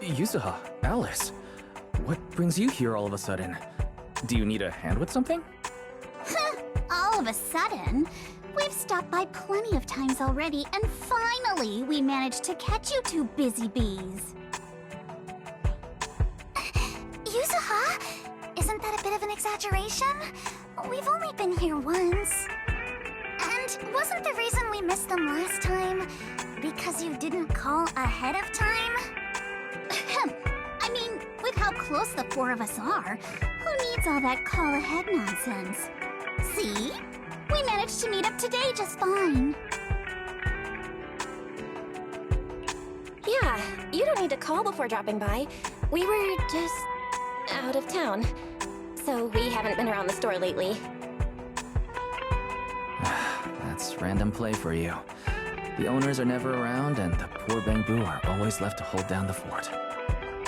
Yuzuha, Alice, what brings you here all of a sudden? Do you need a hand with something? All of a sudden? We've stopped by plenty of times already, and finally we managed to catch you two busy bees. Yuzuha? Isn't that a bit of an exaggeration? We've only been here once. And wasn't the reason we missed them last time because you didn't call ahead of time? I mean, with how close the four of us are, who needs all that call ahead nonsense? See? We managed to meet up today just fine. Yeah, you don't need to call before dropping by. We were just out of town. So we haven't been around the store lately. That's random play for you. The owners are never around, and the poor Bangboo are always left to hold down the fort.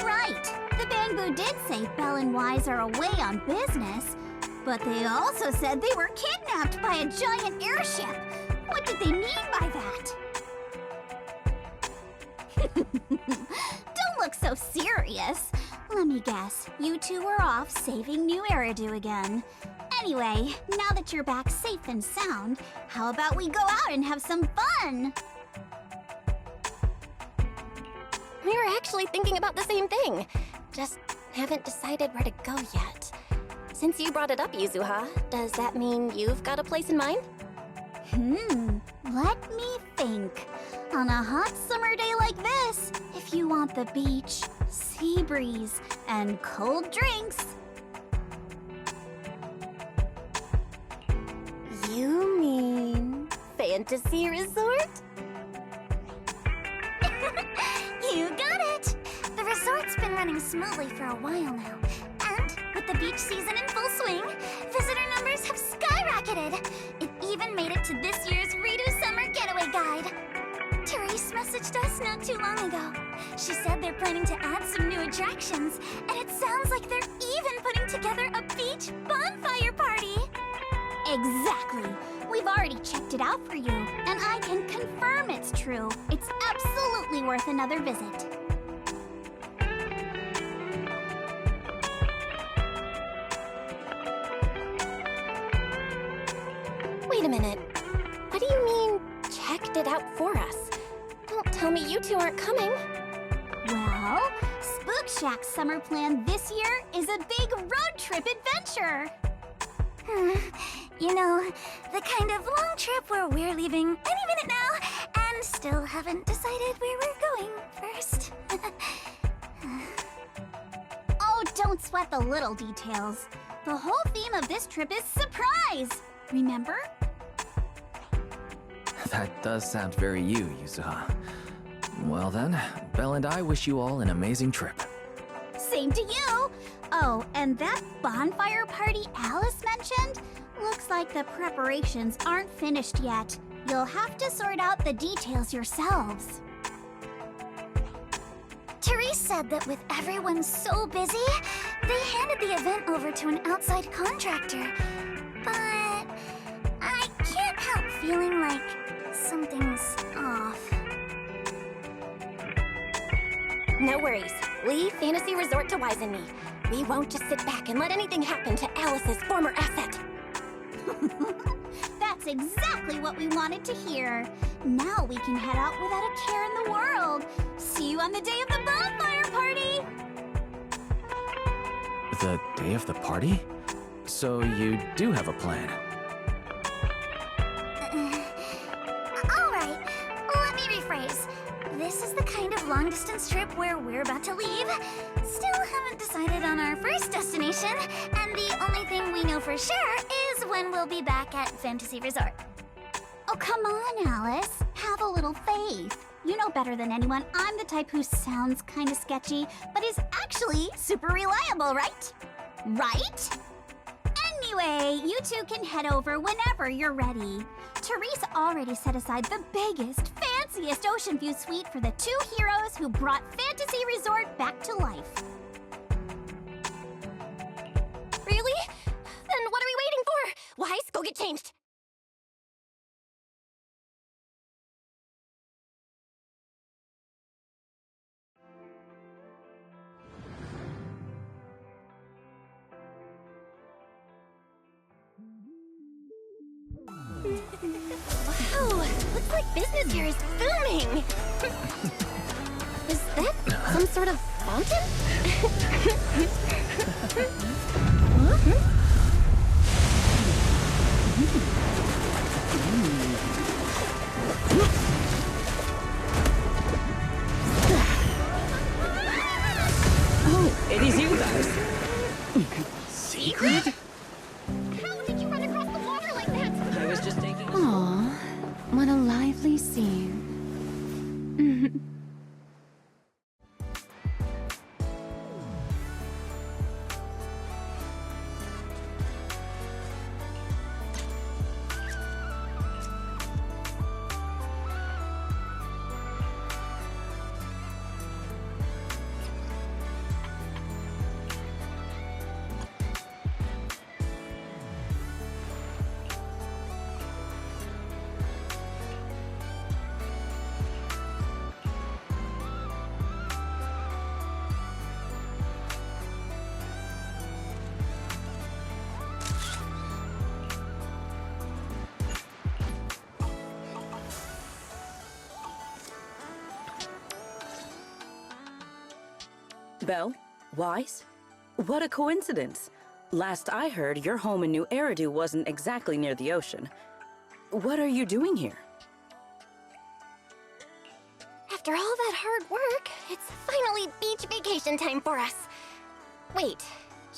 Right. The Bangboo did say Belle and Wise are away on business, but they also said they were kidnapped by a giant airship. What did they mean by that? Don't look so serious. Let me guess, you two were off saving New Eridu again. Anyway, now that you're back safe and sound, how about we go out and have some fun? We were actually thinking about the same thing. Just haven't decided where to go yet. Since you brought it up, Yuzuha, does that mean you've got a place in mind? Let me think. On a hot summer day like this, if you want the beach, sea breeze, and cold drinks... You mean Fantasy Resort? You got it! The resort's been running smoothly for a while now. And with the beach season in full swing, visitor numbers have skyrocketed. It even made it to this year's Redo Summer Getaway Guide. Therese messaged us not too long ago. She said they're planning to add some new attractions, and it sounds like they're even putting together a beach bonfire party. Exactly. We've already checked it out for you, and I can confirm it's true. It's absolutely worth another visit. Wait a minute. What do you mean, checked it out for us? Don't tell me you two aren't coming. Well, Spook Shack's summer plan this year is a big road trip adventure. You know, the kind of long trip where we're leaving any minute now and still haven't decided where we're going first. Oh, don't sweat the little details. The whole theme of this trip is surprise! Remember? That does sound very you, Yuzuha. Well then, Belle and I wish you all an amazing trip. Same to you! Oh, and that bonfire party Alice mentioned? Looks like the preparations aren't finished yet. You'll have to sort out the details yourselves. Therese said that with everyone so busy, they handed the event over to an outside contractor. But I can't help feeling like something's off. No worries. Leave Fantasy Resort to Wise and me. We won't just sit back and let anything happen to Alice's former asset. That's exactly what we wanted to hear. Now we can head out without a care in the world. See you on the day of the bonfire party! The day of the party? So you do have a plan? Alright, let me rephrase. This is the kind of long-distance trip where we're about to leave. Still haven't decided on our first destination, and the only thing we know for sure is when we'll be back at Fantasy Resort. Oh, come on, Alice. Have a little faith. You know better than anyone I'm the type who sounds kinda sketchy, but is actually super reliable, right? Right? Anyway, you two can head over whenever you're ready. Therese already set aside the biggest, fanciest ocean view suite for the two heroes who brought Fantasy Resort back to life. Really? Then what are we waiting for? Wise, go get changed. Looks like business here is booming! Is that some sort of fountain? Oh, it is you guys. Secret? How did you run across the water like that? I was just taking a... Aw, what a lively scene. Belle? Wise? What a coincidence. Last I heard, your home in New Eridu wasn't exactly near the ocean. What are you doing here? After all that hard work, it's finally beach vacation time for us. Wait,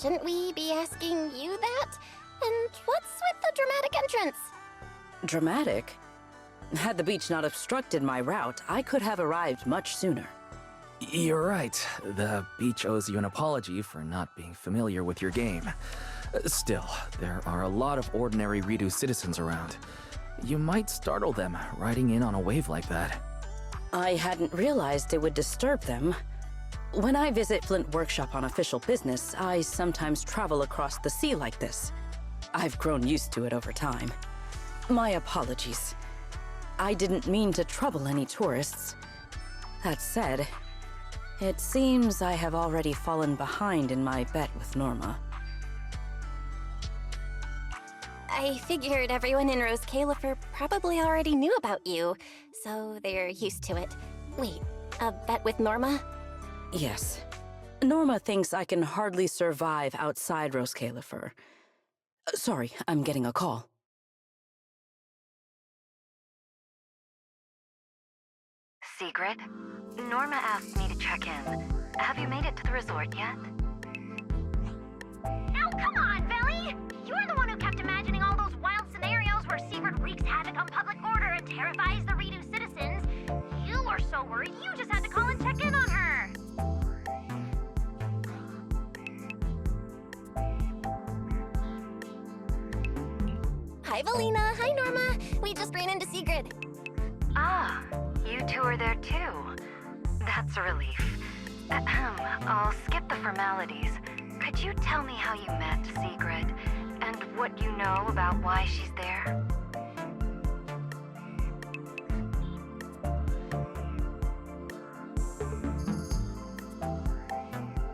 shouldn't we be asking you that? And what's with the dramatic entrance? Dramatic? Had the beach not obstructed my route, I could have arrived much sooner. You're right. The beach owes you an apology for not being familiar with your game. Still, there are a lot of ordinary Redo citizens around. You might startle them riding in on a wave like that. I hadn't realized it would disturb them. When I visit Flint Workshop on official business, I sometimes travel across the sea like this. I've grown used to it over time. My apologies. I didn't mean to trouble any tourists. That said, it seems I have already fallen behind in my bet with Norma. I figured everyone in Rose Califer probably already knew about you, so they're used to it. Wait, a bet with Norma? Yes. Norma thinks I can hardly survive outside Rose Califer. Sorry, I'm getting a call. Sigrid, Norma asked me to check in. Have you made it to the resort yet? Oh, come on, Belly! You're the one who kept imagining all those wild scenarios where Sigrid wreaks havoc on public order and terrifies the Redo citizens. You were so worried you just had to call and check in on her. Hi, Valina. Hi, Norma. We just ran into Sigrid. Ah, you two are there too. That's a relief. I'll skip the formalities. Could you tell me how you met Sigrid, and what you know about why she's there?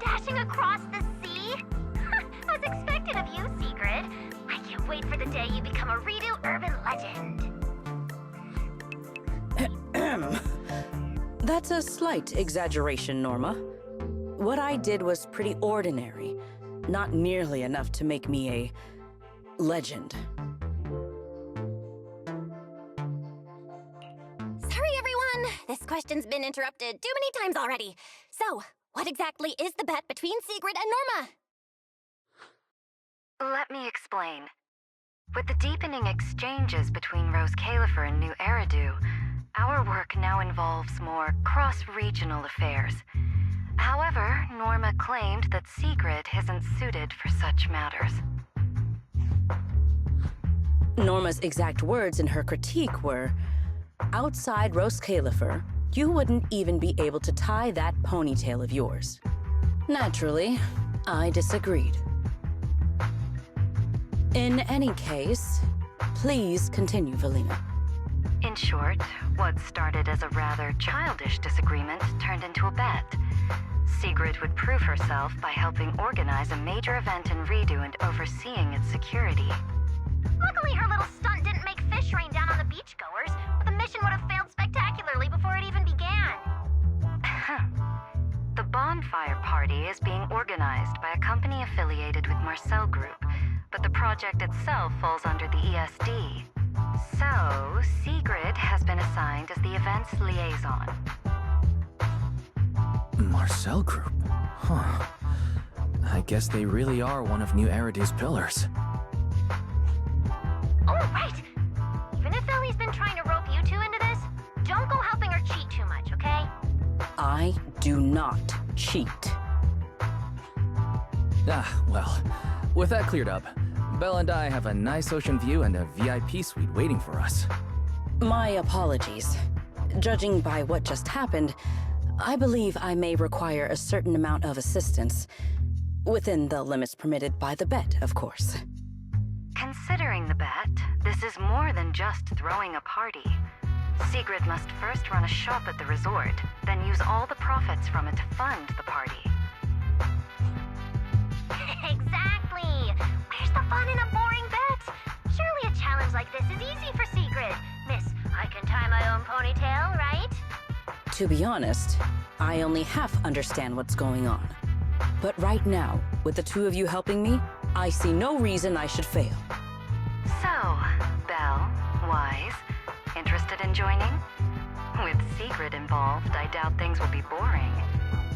Dashing across the sea? As expected of you, Sigrid. I can't wait for the day you become a Redo urban legend. That's a slight exaggeration, Norma. What I did was pretty ordinary, not nearly enough to make me a legend. Sorry, everyone. This question's been interrupted too many times already. So, what exactly is the bet between Sigrid and Norma? Let me explain. With the deepening exchanges between Rose Califer and New Eridu, our work now involves more cross-regional affairs. However, Norma claimed that Sigrid isn't suited for such matters. Norma's exact words in her critique were, outside Rose Califer, you wouldn't even be able to tie that ponytail of yours. Naturally, I disagreed. In any case, please continue, Valina. In short, what started as a rather childish disagreement turned into a bet. Sigrid would prove herself by helping organize a major event in Redo and overseeing its security. Luckily, her little stunt didn't make fish rain down on the beachgoers. With a mission would have failed spectacularly before it even began. The bonfire party is being organized by a company affiliated with Marcel Group, but the project itself falls under the ESD. So, Sigrid has been assigned as the event's liaison. Marcel Group? Huh. I guess they really are one of New Eridu's pillars. Oh, right! Even if Ellie's been trying to rope you two into this, don't go helping her cheat too much, okay? I do not cheat. Ah, well, with that cleared up, Belle and I have a nice ocean view and a VIP suite waiting for us. My apologies. Judging by what just happened, I believe I may require a certain amount of assistance. Within the limits permitted by the bet, of course. Considering the bet, this is more than just throwing a party. Sigrid must first run a shop at the resort, then use all the profits from it to fund the party. Exactly! Where's the fun in a boring bet? Surely a challenge like this is easy for Sigrid. Miss, I can tie my own ponytail, right? To be honest, I only half understand what's going on. But right now, with the two of you helping me, I see no reason I should fail. So, Belle, Wise, interested in joining? With Sigrid involved, I doubt things will be boring.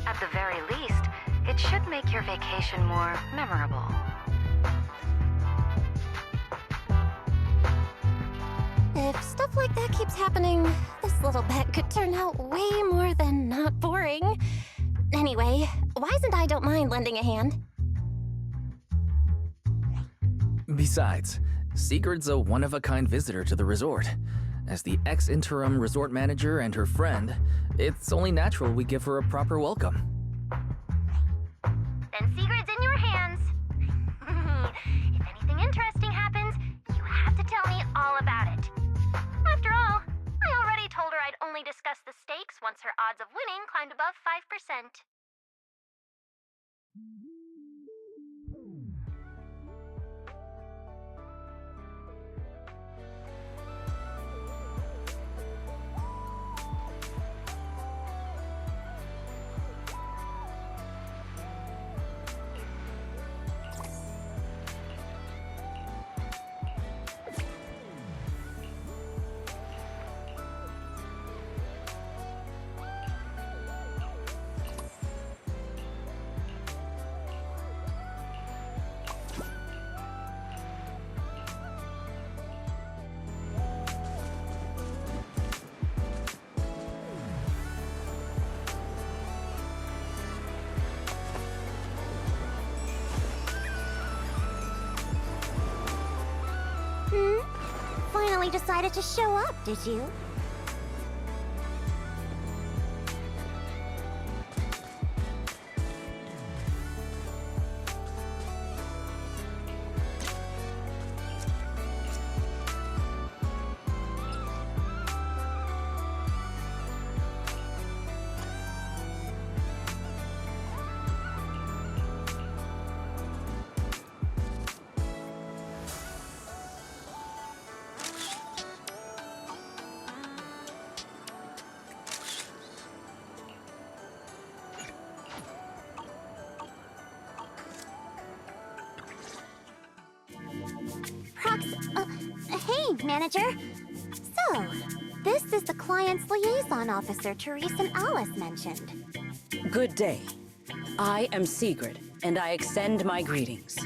At the very least, it should make your vacation more memorable. If stuff like that keeps happening, this little bet could turn out way more than not boring. Anyway, Wise and I don't mind lending a hand. Besides, Sigrid's a one-of-a-kind visitor to the resort. As the ex-interim resort manager and her friend, it's only natural we give her a proper welcome. Then Sigrid's in your hands. If anything interesting happens, you have to tell me all about it. After all, I already told her I'd only discuss the stakes once her odds of winning climbed above 5%. Finally decided to show up, did you? Hey, manager. So, this is the client's liaison officer Therese and Alice mentioned. Good day. I am Sigrid, and I extend my greetings.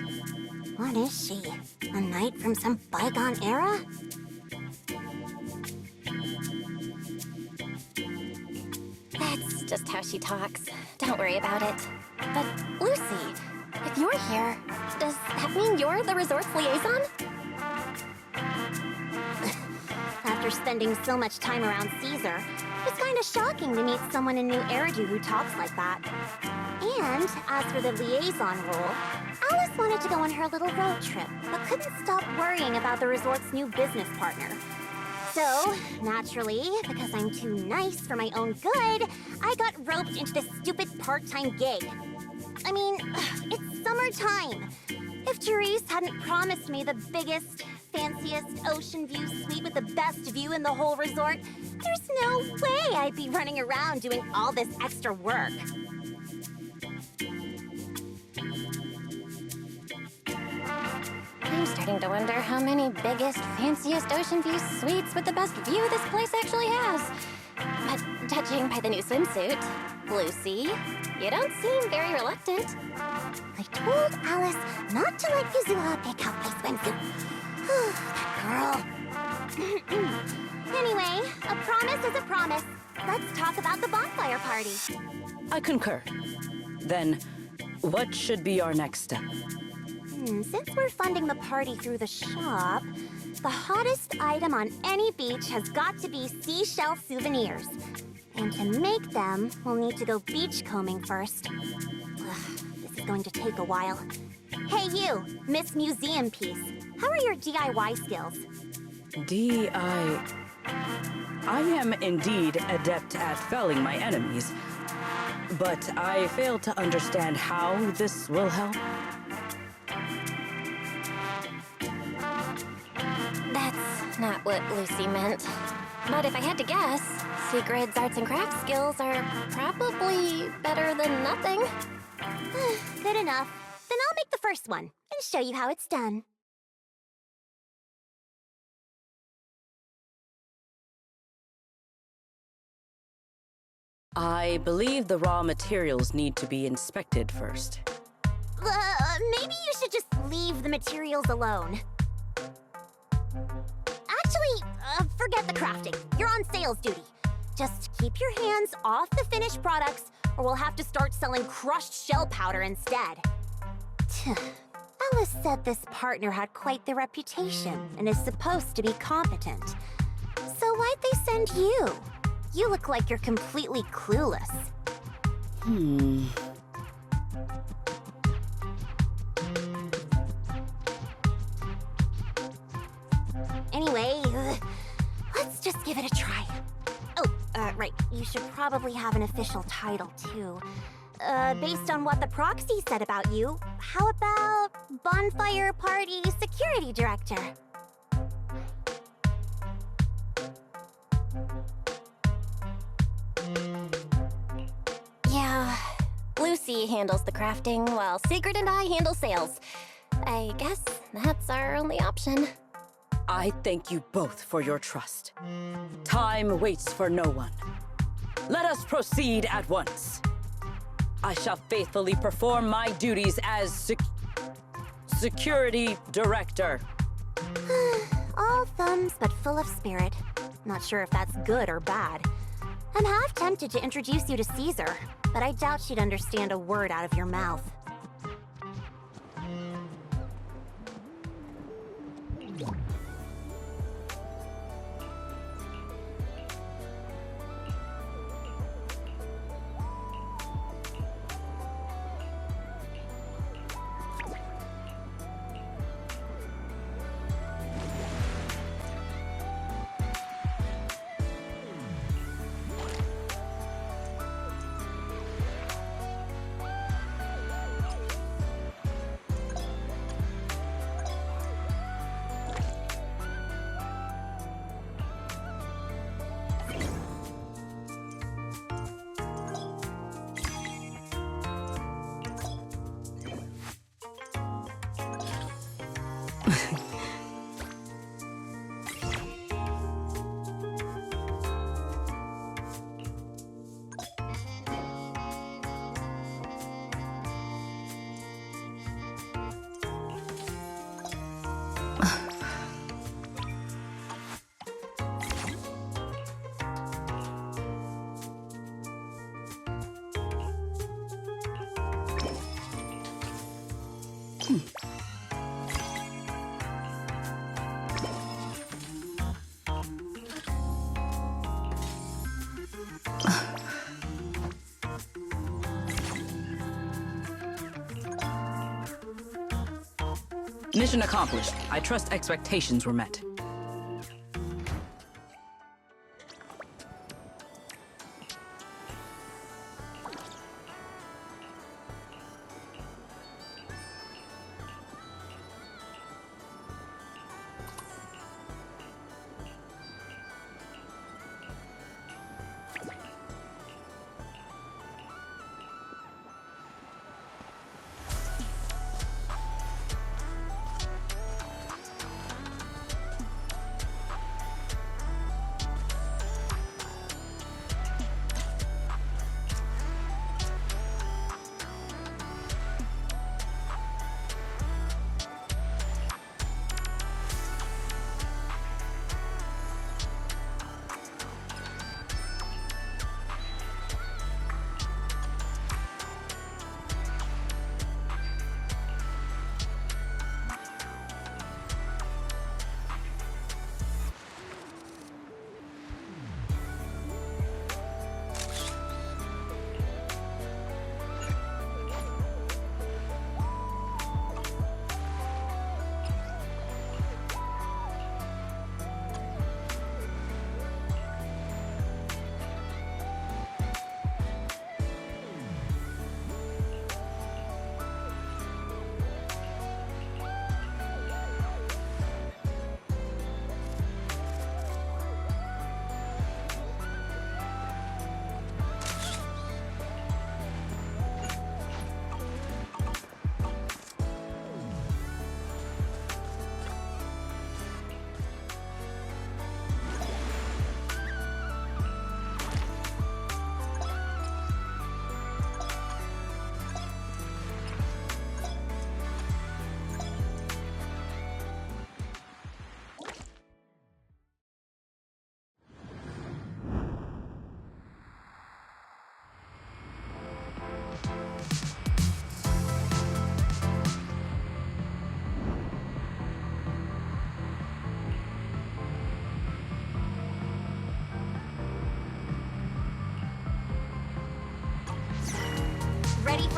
What is she? A knight from some bygone era? That's just how she talks. Don't worry about it. But, Lucy, if you're here, does that mean you're the resort's liaison? After spending so much time around Caesar, it's kind of shocking to meet someone in New Eridu who talks like that. And as for the liaison role, Alice wanted to go on her little road trip, but couldn't stop worrying about the resort's new business partner. So, naturally, because I'm too nice for my own good, I got roped into this stupid part-time gig. I mean, it's summertime. If Therese hadn't promised me the biggest, fanciest ocean view suite with the best view in the whole resort, there's no way I'd be running around doing all this extra work. I'm starting to wonder how many biggest, fanciest ocean view suites with the best view this place actually has. But judging by the new swimsuit, Lucy, you don't seem very reluctant. I told Alice not to let Yuzuha pick out my swimsuit. That girl. Anyway, a promise is a promise. Let's talk about the bonfire party. I concur. Then, what should be our next step? Since we're funding the party through the shop, the hottest item on any beach has got to be seashell souvenirs. And to make them, we'll need to go beachcombing first. This is going to take a while. Hey you, Miss Museum Piece. How are your DIY skills? I am indeed adept at felling my enemies, but I fail to understand how this will help. That's not what Lucy meant. But if I had to guess, Sigrid's arts and crafts skills are probably better than nothing. Good enough. Then I'll make the first one and show you how it's done. I believe the raw materials need to be inspected first. Maybe you should just leave the materials alone. Actually, forget the crafting. You're on sales duty. Just keep your hands off the finished products, or we'll have to start selling crushed shell powder instead. Alice said this partner had quite the reputation and is supposed to be competent. So why'd they send you? You look like you're completely clueless. Anyway, let's just give it a try. Oh, right. You should probably have an official title, too. Based on what the proxy said about you, how about Bonfire Party Security Director? Yeah, Lucy handles the crafting while Sigrid and I handle sales. I guess that's our only option. I thank you both for your trust. Time waits for no one. Let us proceed at once. I shall faithfully perform my duties as security director. All thumbs but full of spirit. Not sure if that's good or bad. I'm half tempted to introduce you to Caesar, but I doubt she'd understand a word out of your mouth. Mission accomplished. I trust expectations were met.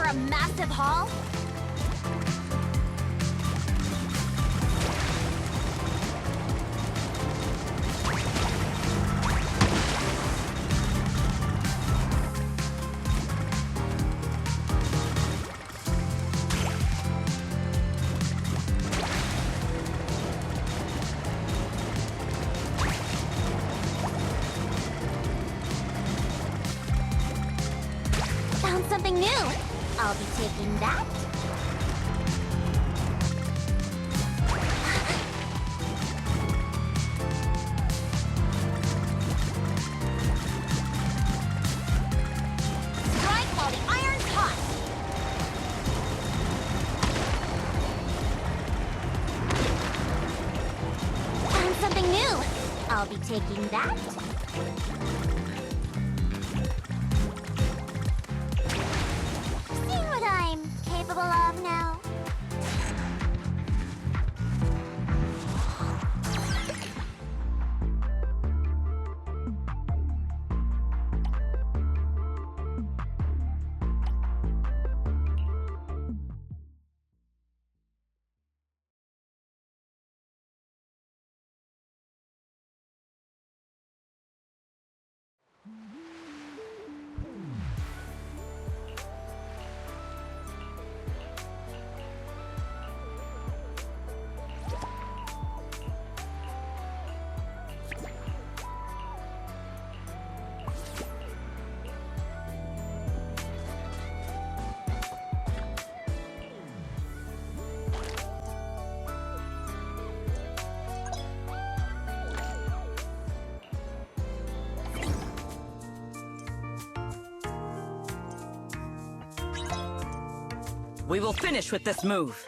a massive haul? Found something new. I'll be taking that. Strike while the iron's hot. Found something new. I'll be taking that. See what I'm capable of now? We will finish with this move.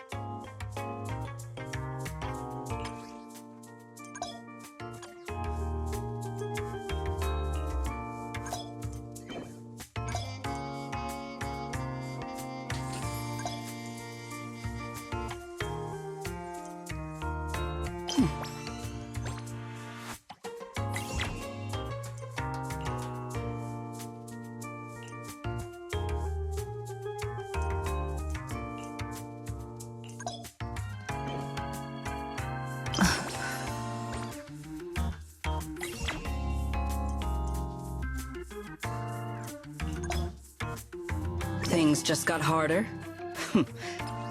Things just got harder?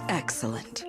Excellent.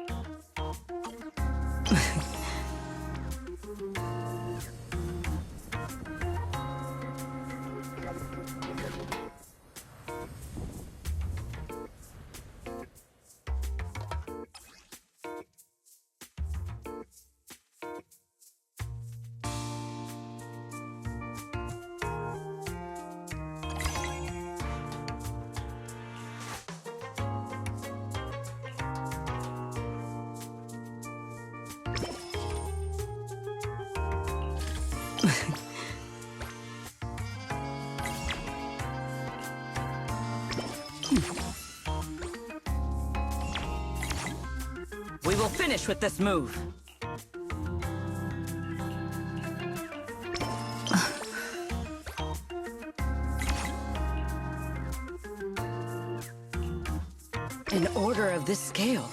We will finish with this move. An order of this scale.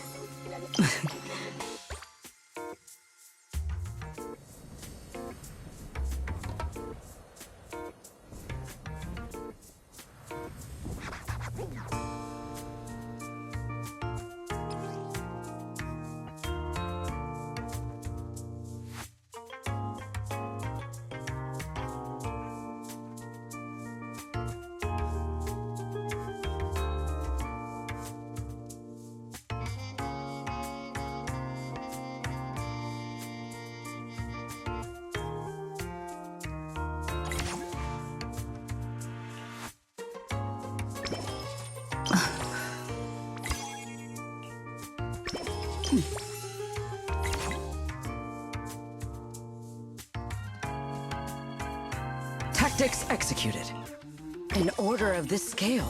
Tactics executed. An order of this scale.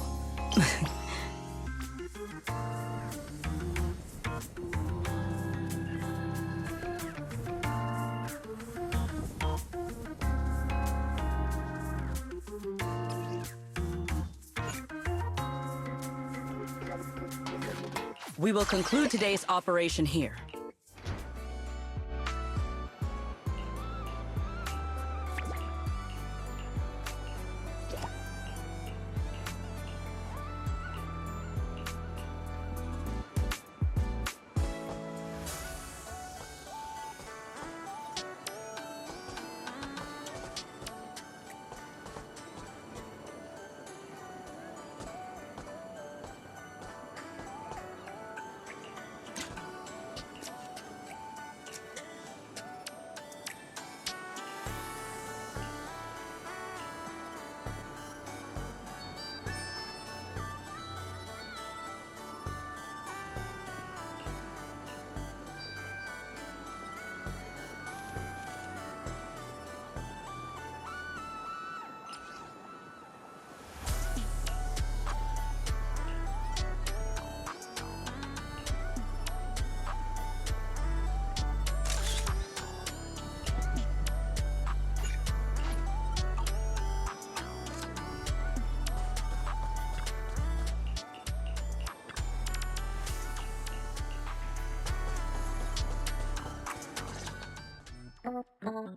We will conclude today's operation here.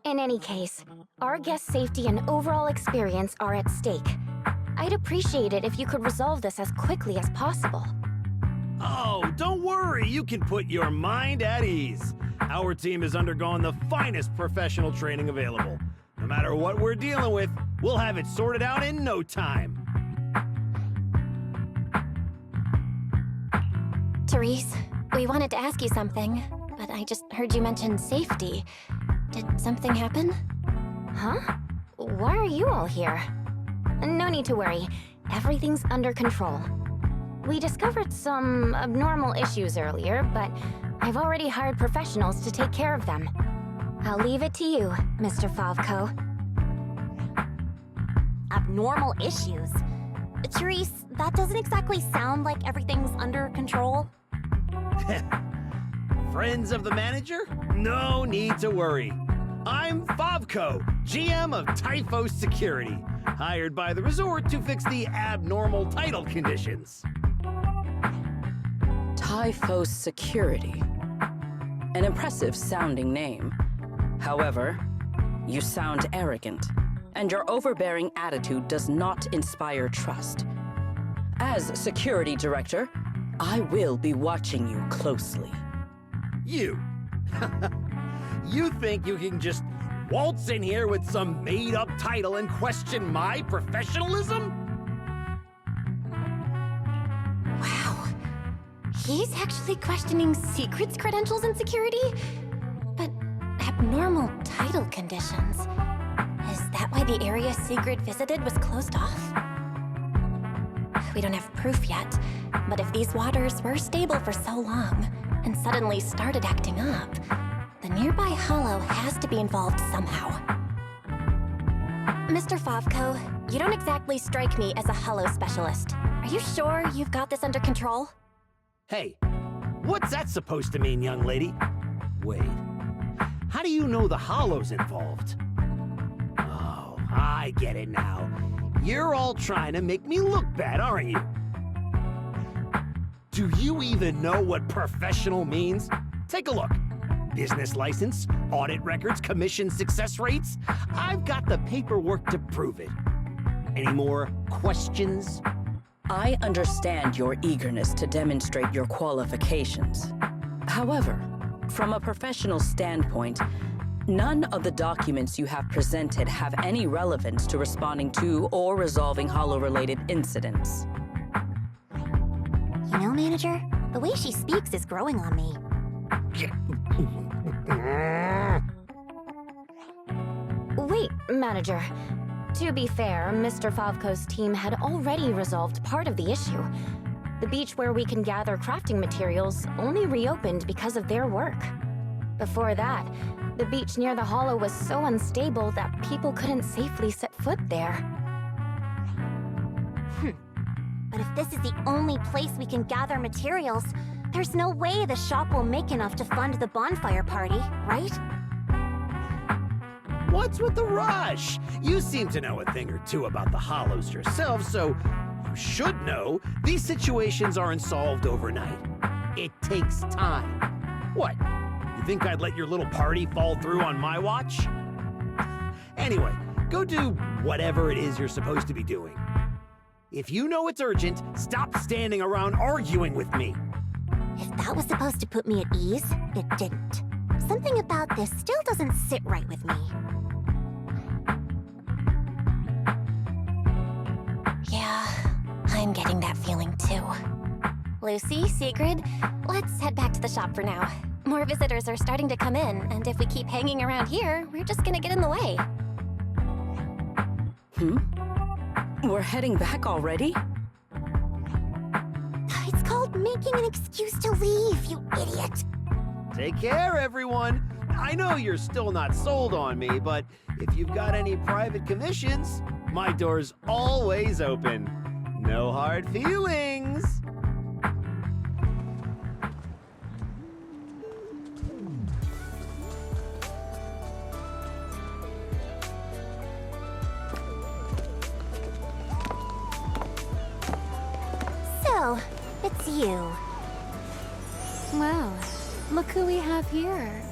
In any case, our guest safety and overall experience are at stake. I'd appreciate it if you could resolve this as quickly as possible. Oh, don't worry. You can put your mind at ease. Our team has undergone the finest professional training available. No matter what we're dealing with, we'll have it sorted out in no time. Therese, we wanted to ask you something, but I just heard you mention safety. Did something happen? Huh? Why are you all here? No need to worry. Everything's under control. We discovered some abnormal issues earlier, but I've already hired professionals to take care of them. I'll leave it to you, Mr. Favko. Abnormal issues? Therese, that doesn't exactly sound like everything's under control. Friends of the manager? No need to worry. I'm Favko, GM of Typhos Security, hired by the resort to fix the abnormal title conditions. Typhos Security. An impressive sounding name. However, you sound arrogant, and your overbearing attitude does not inspire trust. As security director, I will be watching you closely. You. You think you can just waltz in here with some made-up title and question my professionalism? Wow. He's actually questioning secrets credentials and security? But abnormal title conditions. Is that why the area Sigrid visited was closed off? We don't have proof yet, but if these waters were stable for so long and suddenly started acting up, the nearby hollow has to be involved somehow. Mr. Favko, you don't exactly strike me as a hollow specialist. Are you sure you've got this under control? Hey, what's that supposed to mean, young lady? Wait, how do you know the hollow's involved? Oh, I get it now. You're all trying to make me look bad, aren't you? Do you even know what professional means? Take a look. Business license, audit records, commission success rates. I've got the paperwork to prove it. Any more questions? I understand your eagerness to demonstrate your qualifications. However, from a professional standpoint, none of the documents you have presented have any relevance to responding to or resolving Hollow-related incidents. You know, Manager, the way she speaks is growing on me. Wait, Manager. To be fair, Mr. Favko's team had already resolved part of the issue. The beach where we can gather crafting materials only reopened because of their work. Before that, the beach near the hollow was so unstable that people couldn't safely set foot there. But if this is the only place we can gather materials, there's no way the shop will make enough to fund the bonfire party, right? What's with the rush? You seem to know a thing or two about the hollows yourself, so you should know these situations aren't solved overnight. It takes time. What? You think I'd let your little party fall through on my watch? Anyway, go do whatever it is you're supposed to be doing. If you know it's urgent, stop standing around arguing with me. If that was supposed to put me at ease, it didn't. Something about this still doesn't sit right with me. Yeah, I'm getting that feeling too. Lucy, Sigrid, let's head back to the shop for now. More visitors are starting to come in, and if we keep hanging around here, we're just gonna get in the way. We're heading back already? It's called making an excuse to leave, you idiot. Take care, everyone. I know you're still not sold on me, but if you've got any private commissions, my door's always open. No hard feelings. So, it's you. Well, look who we have here.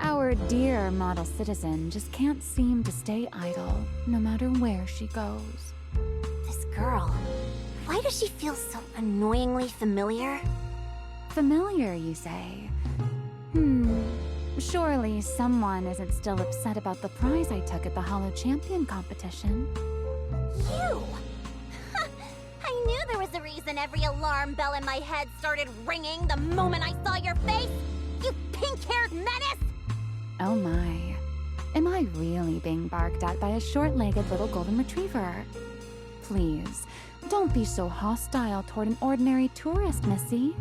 Our dear model citizen just can't seem to stay idle, no matter where she goes. This girl, why does she feel so annoyingly familiar? Familiar, you say? Surely someone isn't still upset about the prize I took at the Hollow Champion competition. You! I knew there was a reason every alarm bell in my head started ringing the moment I saw your face! You pink-haired menace! Oh my. Am I really being barked at by a short-legged little golden retriever? Please, don't be so hostile toward an ordinary tourist, Missy.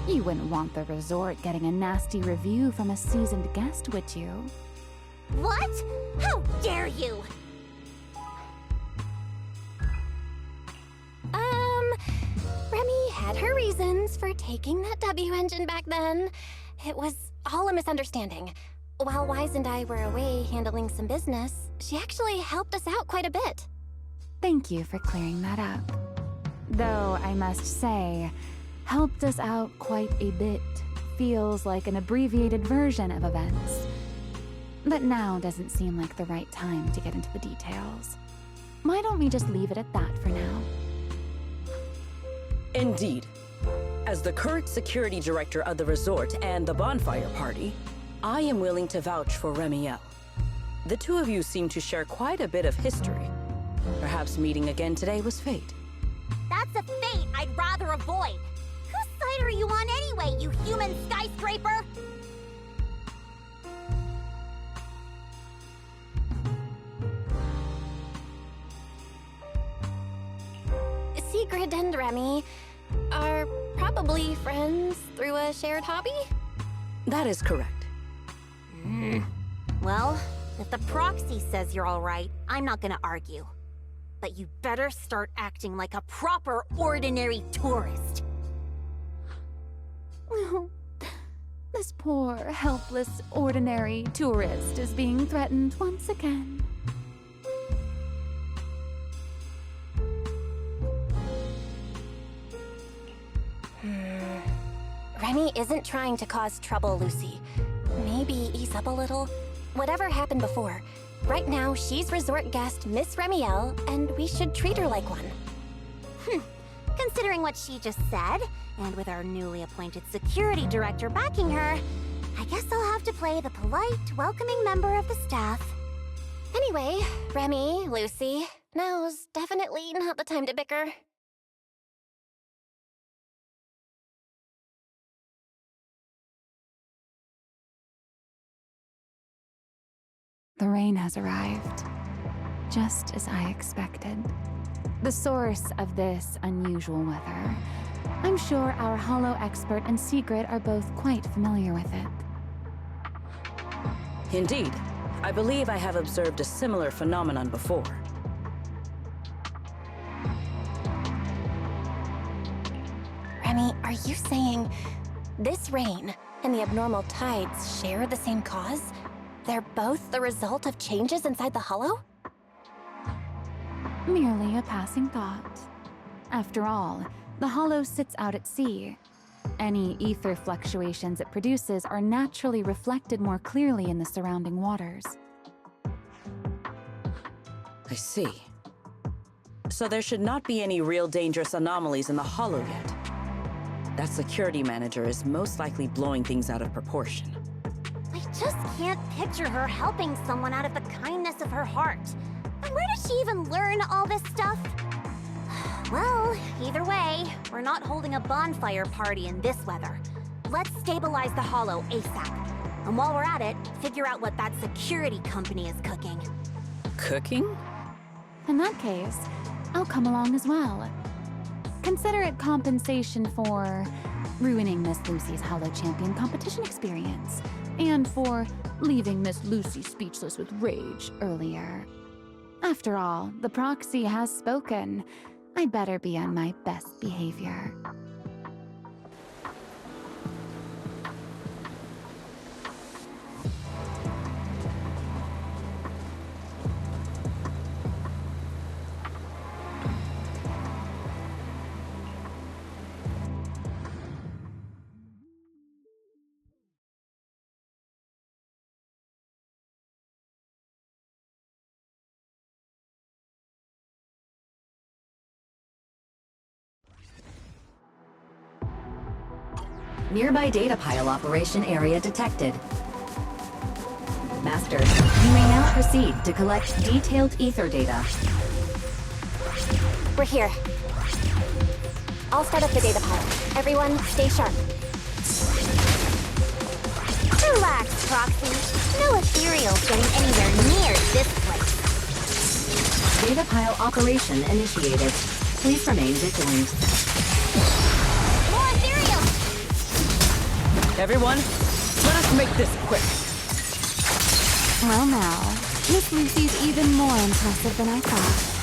You wouldn't want the resort getting a nasty review from a seasoned guest, would you? What? How dare you! Remy had her reasons for taking that W engine back then. It was all a misunderstanding. While Wise and I were away handling some business, she actually helped us out quite a bit. Thank you for clearing that up. Though I must say, helped us out quite a bit feels like an abbreviated version of events. But now doesn't seem like the right time to get into the details. Why don't we just leave it at that for now? Indeed. As the current security director of the resort and the bonfire party, I am willing to vouch for Remiel. The two of you seem to share quite a bit of history. Perhaps meeting again today was fate. That's a fate I'd rather avoid. Whose side are you on anyway, you human skyscraper? Sigrid and Remy are probably friends through a shared hobby? That is correct. Well, if the proxy says you're all right, I'm not gonna argue. But you better start acting like a proper, ordinary tourist. This poor, helpless, ordinary tourist is being threatened once again. Remy isn't trying to cause trouble, Lucy. Maybe ease up a little. Whatever happened before, right now she's resort guest Miss Remiel, and we should treat her like one. Considering what she just said, and with our newly appointed security director backing her, I guess I'll have to play the polite, welcoming member of the staff. Anyway, Remy, Lucy, now's definitely not the time to bicker. The rain has arrived, just as I expected. The source of this unusual weather. I'm sure our Hollow expert and Sigrid are both quite familiar with it. Indeed. I believe I have observed a similar phenomenon before. Remy, are you saying this rain and the abnormal tides share the same cause? They're both the result of changes inside the Hollow? Merely a passing thought. After all, the Hollow sits out at sea. Any ether fluctuations it produces are naturally reflected more clearly in the surrounding waters. I see. So there should not be any real dangerous anomalies in the Hollow yet. That security manager is most likely blowing things out of proportion. I just can't picture her helping someone out of the kindness of her heart. And where did she even learn all this stuff? Well, either way, we're not holding a bonfire party in this weather. Let's stabilize the Hollow ASAP. And while we're at it, figure out what that security company is cooking. Cooking? In that case, I'll come along as well. Consider it compensation for ruining Miss Lucy's Hollow Champion competition experience, and for leaving Miss Lucy speechless with rage earlier. After all, the proxy has spoken. I'd better be on my best behavior. Nearby data pile operation area detected. Master, you may now proceed to collect detailed ether data. We're here. I'll start up the data pile. Everyone, stay sharp. Relax, Proxy. No ethereal's getting anywhere near this place. Data pile operation initiated. Please remain vigilant. More ethereal! Everyone, let us make this quick. Well now, Miss Lucy's even more impressive than I thought.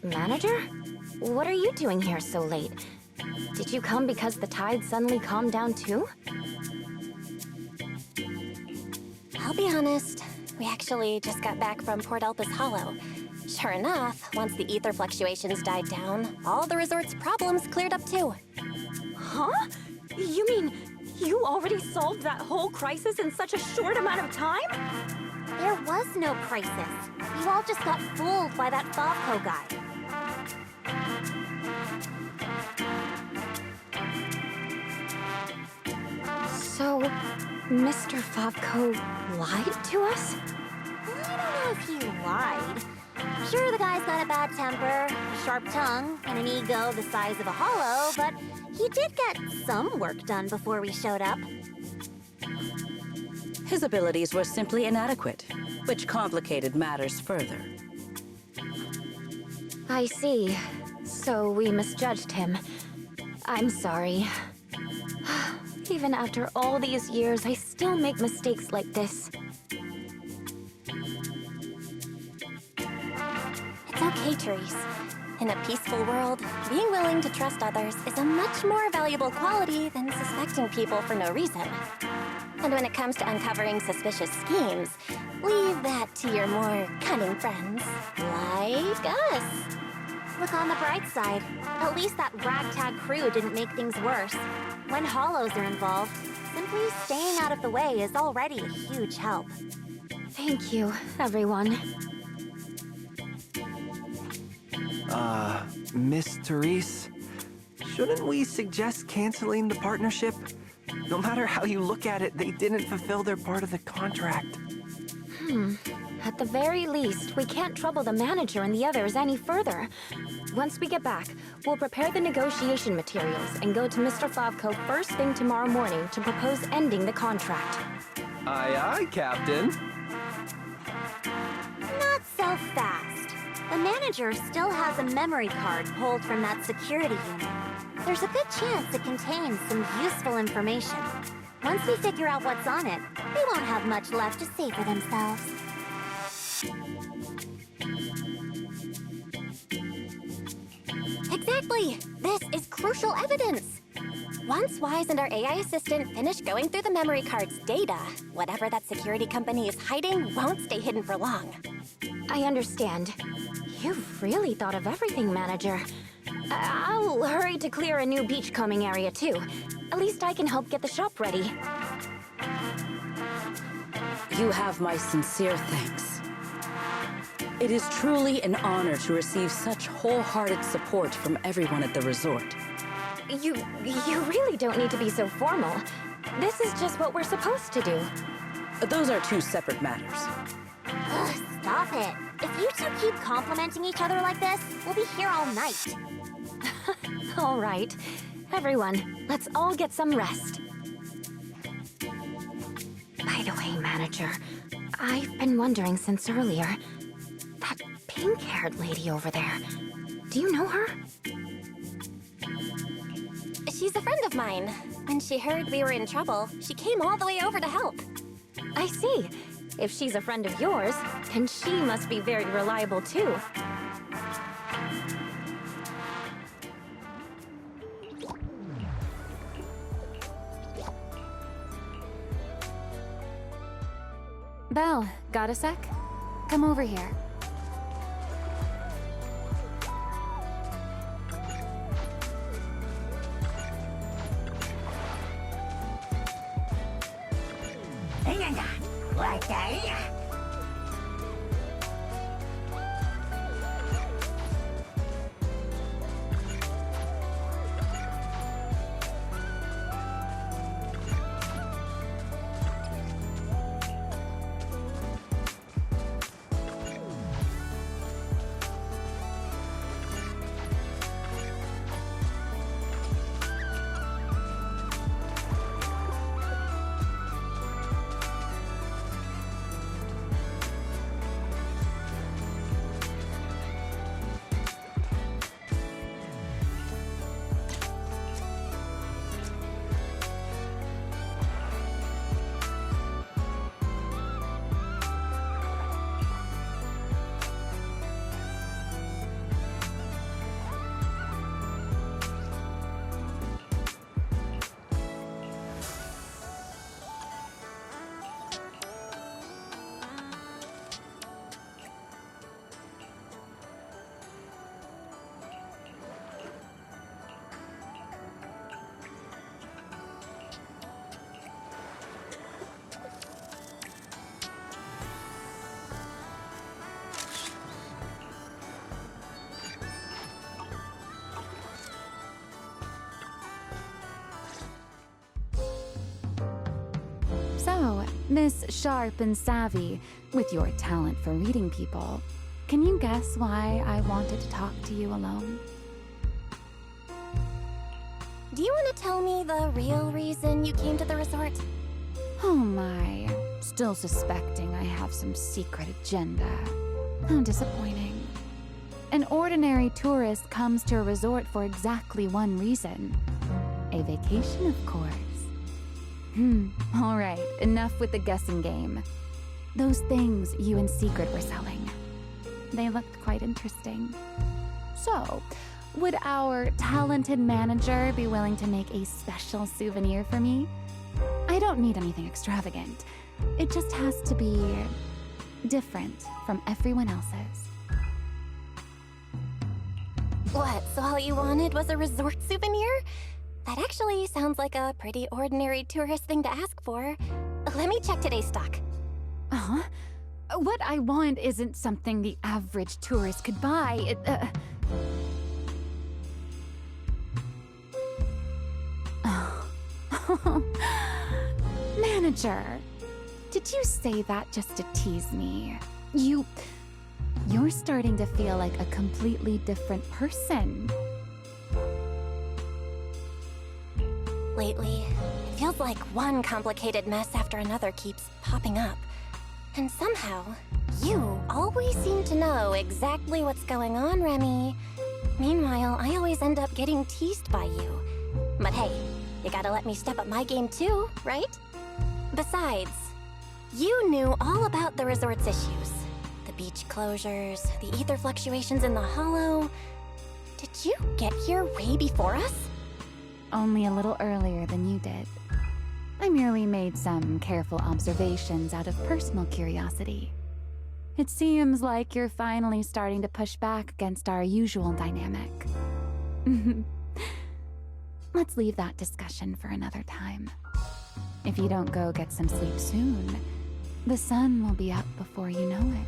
Manager? What are you doing here so late? Did you come because the tide suddenly calmed down too? I'll be honest, we actually just got back from Port Elpis Hollow. Sure enough, once the ether fluctuations died down, all the resort's problems cleared up too. Huh? You mean you already solved that whole crisis in such a short amount of time? There was no crisis. You all just got fooled by that Favco guy. So, Mr. Favco lied to us? I don't know if he lied, Sure, the guy's got a bad temper, a sharp tongue, and an ego the size of a hollow, but he did get some work done before we showed up. His abilities were simply inadequate, which complicated matters further. I see. So we misjudged him. I'm sorry. Even after all these years, I still make mistakes like this. It's okay, Therese. In a peaceful world, being willing to trust others is a much more valuable quality than suspecting people for no reason. And when it comes to uncovering suspicious schemes, leave that to your more cunning friends, like us. Look on the bright side. At least that ragtag crew didn't make things worse. When hollows are involved, simply staying out of the way is already a huge help. Thank you, everyone. Miss Therese, shouldn't we suggest canceling the partnership? No matter how you look at it, they didn't fulfill their part of the contract. At the very least, we can't trouble the manager and the others any further. Once we get back, we'll prepare the negotiation materials and go to Mr. Flavko first thing tomorrow morning to propose ending the contract. Aye, aye, Captain. Not so fast. The manager still has a memory card pulled from that security unit. There's a good chance it contains some useful information. Once we figure out what's on it, they won't have much left to say for themselves. Exactly! This is crucial evidence! Once Wise and our AI assistant finish going through the memory card's data, whatever that security company is hiding won't stay hidden for long. I understand. You've really thought of everything, Manager. I'll hurry to clear a new beachcombing area, too. At least I can help get the shop ready. You have my sincere thanks. It is truly an honor to receive such wholehearted support from everyone at the resort. You really don't need to be so formal. This is just what we're supposed to do. Those are two separate matters. Ugh, stop it. If you two keep complimenting each other like this, we'll be here all night. All right. Everyone, let's all get some rest. By the way, Manager, I've been wondering since earlier. That pink-haired lady over there, do you know her? She's a friend of mine. When she heard we were in trouble, she came all the way over to help. I see. If she's a friend of yours, then she must be very reliable too. Belle, got a sec? Come over here. So, Miss Sharp and Savvy, with your talent for reading people, Can you guess why I wanted to talk to you alone? Do you want to tell me the real reason you came to the resort? Oh my, still suspecting I have some secret agenda. How disappointing. An ordinary tourist comes to a resort for exactly one reason. A vacation, of course. All right, enough with the guessing game. Those things you in secret were selling. They looked quite interesting. So, would our talented manager be willing to make a special souvenir for me? I don't need anything extravagant. It just has to be different from everyone else's. What, so all you wanted was a resort souvenir? That actually sounds like a pretty ordinary tourist thing to ask for. Let me check today's stock. Uh-huh. What I want isn't something the average tourist could buy. Manager, did you say that just to tease me? You're starting to feel like a completely different person. Lately, it feels like one complicated mess after another keeps popping up. And somehow, you always seem to know exactly what's going on, Remy. Meanwhile, I always end up getting teased by you. But hey, you gotta let me step up my game too, right? Besides, you knew all about the resort's issues. The beach closures, the ether fluctuations in the hollow. Did you get here way before us? Only a little earlier than you did. I merely made some careful observations out of personal curiosity. It seems like you're finally starting to push back against our usual dynamic. Let's leave that discussion for another time. If you don't go get some sleep soon, the sun will be up before you know it.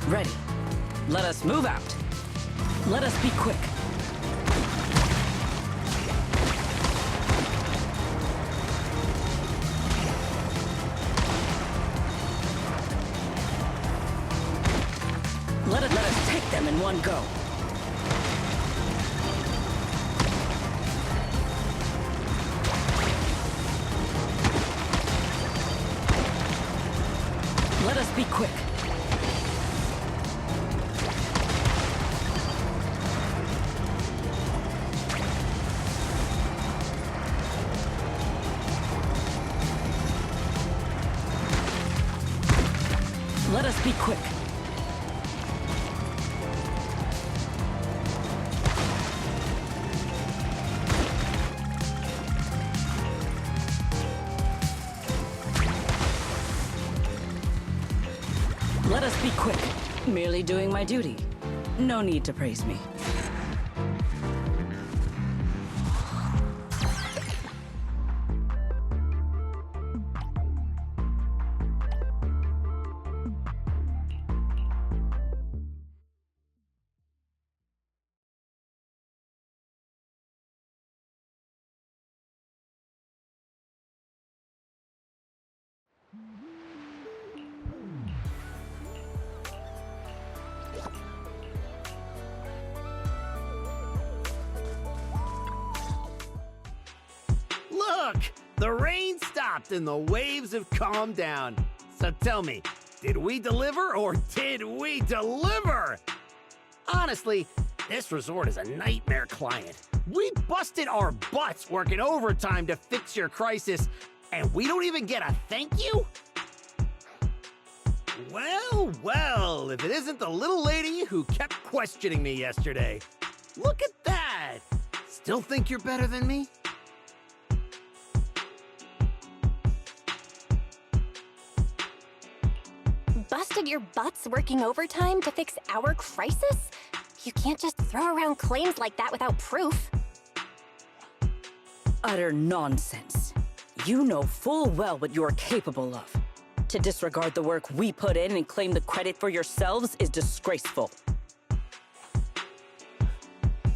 Ready. Let us move out. Let us be quick. Let us take them in one go. Let us be quick. Let us be quick. Let us be quick. Merely doing my duty. No need to praise me. Look! The rain stopped and the waves have calmed down. So tell me, did we deliver or did we deliver? Honestly, this resort is a nightmare client. We busted our butts working overtime to fix your crisis, and we don't even get a thank you? Well, well, if it isn't the little lady who kept questioning me yesterday. Look at that! Still think you're better than me? Busted your butts working overtime to fix our crisis? You can't just throw around claims like that without proof. Utter nonsense. You know full well what you're capable of. To disregard the work we put in and claim the credit for yourselves is disgraceful.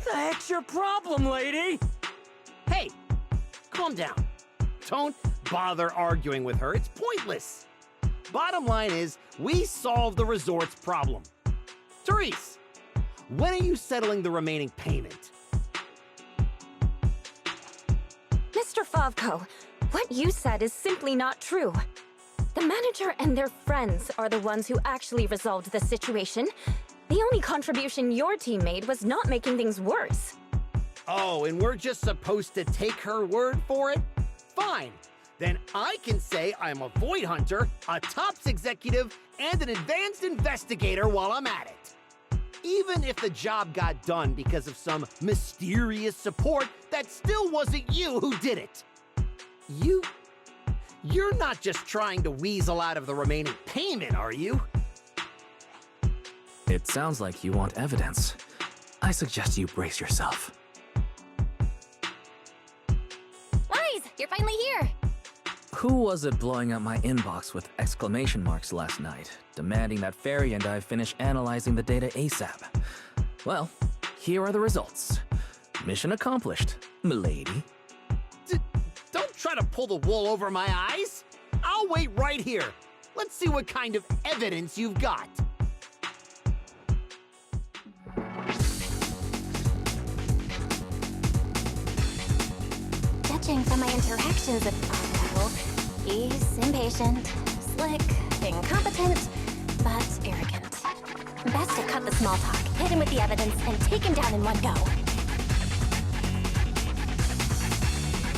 The heck's your problem, lady? Hey, calm down. Don't bother arguing with her. It's pointless. Bottom line is, we solved the resort's problem. Therese, when are you settling the remaining payment? Mr. Favko, what you said is simply not true. The manager and their friends are the ones who actually resolved the situation. The only contribution your team made was not making things worse. Oh, and we're just supposed to take her word for it? Fine. Then I can say I'm a Void Hunter, a TOPS executive, and an advanced investigator while I'm at it. Even if the job got done because of some mysterious support, that still wasn't you who did it. You're not just trying to weasel out of the remaining payment, are you? It sounds like you want evidence. I suggest you brace yourself. Wise, you're finally here! Who was it blowing up my inbox with exclamation marks last night, demanding that Fairy and I finish analyzing the data ASAP? Well, here are the results. Mission accomplished, milady. Don't try to pull the wool over my eyes. I'll wait right here. Let's see what kind of evidence you've got. Judging from my interactions with Favko, he's impatient, slick, incompetent, but arrogant. Best to cut the small talk, hit him with the evidence, and take him down in one go.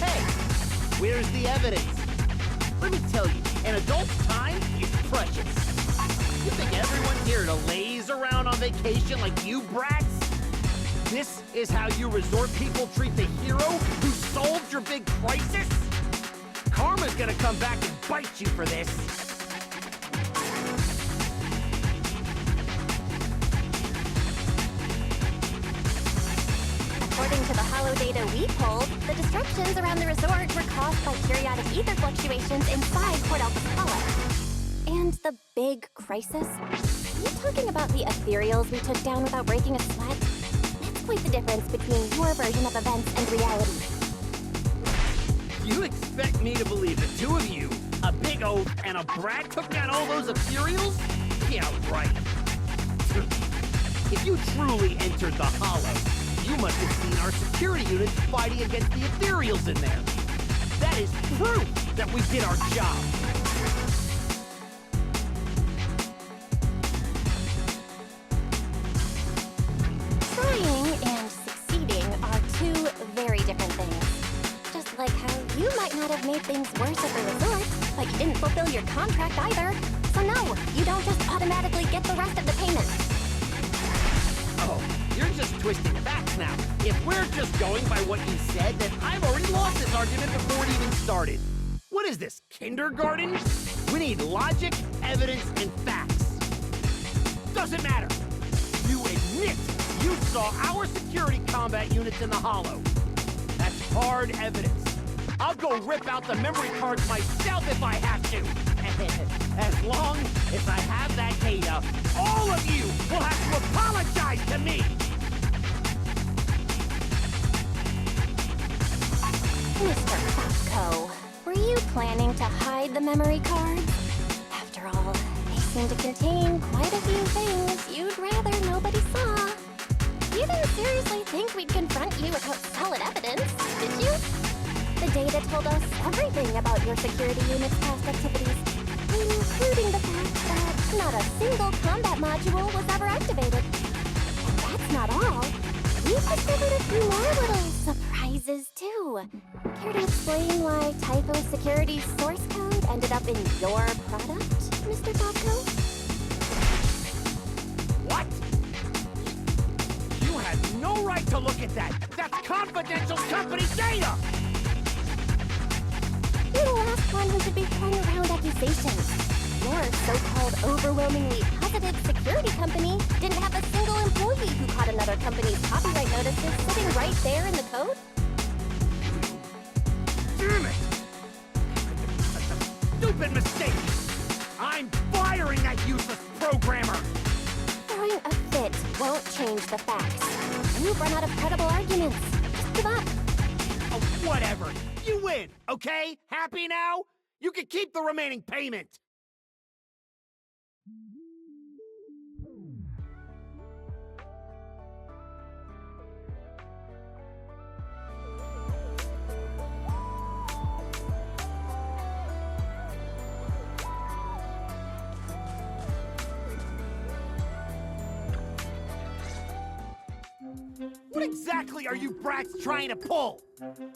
Hey, where's the evidence? Let me tell you, an adult's time is precious. You think everyone's here to laze around on vacation like you brats? This is how you resort people treat the hero who solved your big crisis? Karma's gonna come back and bite you for this. According to the hollow data we pulled, the disruptions around the resort were caused by periodic ether fluctuations inside Port Alpha Hollow. And the big crisis? You talking about the ethereals we took down without breaking a sweat? That's quite the difference between your version of events and reality. You expect me to believe the two of you, a big oaf and a brat, took down all those ethereals? Yeah, right. If you truly entered the Hollow, you must have seen our security units fighting against the ethereals in there. That is proof that we did our job. Trying and succeeding are two very different things. Just like how you might not have made things worse at the resort, but you didn't fulfill your contract either. So no, you don't just automatically get the rest of the payment. Oh, you're just twisting facts now. If we're just going by what you said, then I've already lost this argument before it even started. What is this, kindergarten? We need logic, evidence, and facts. Doesn't matter! You admit you saw our security combat units in the Hollow. That's hard evidence. I'll go rip out the memory cards myself if I have to. As long as I have that data, all of you will have to apologize to me! Mr. Fosco, were you planning to hide the memory cards? After all, they seem to contain quite a few things you'd rather nobody saw. You didn't seriously think we'd confront you without solid evidence, did you? The data told us everything about your security unit's past activities, including the fact that not a single combat module was ever activated. And that's not all. We discovered a few more little surprises, too. Care to explain why Typho Security's source code ended up in your product, Mr. Fosco? What? You had no right to look at that! That's confidential company data! You're the last one who should be throwing around accusations. Your so-called overwhelmingly positive security company didn't have a single employee who caught another company's copyright notices sitting right there in the code? Damn it! That's a stupid mistake! I'm firing that useless programmer! Throwing a fit won't change the facts. You've run out of credible arguments. Just give up. Oh, whatever. You win, okay? Happy now? You can keep the remaining payment! What exactly are you brats trying to pull?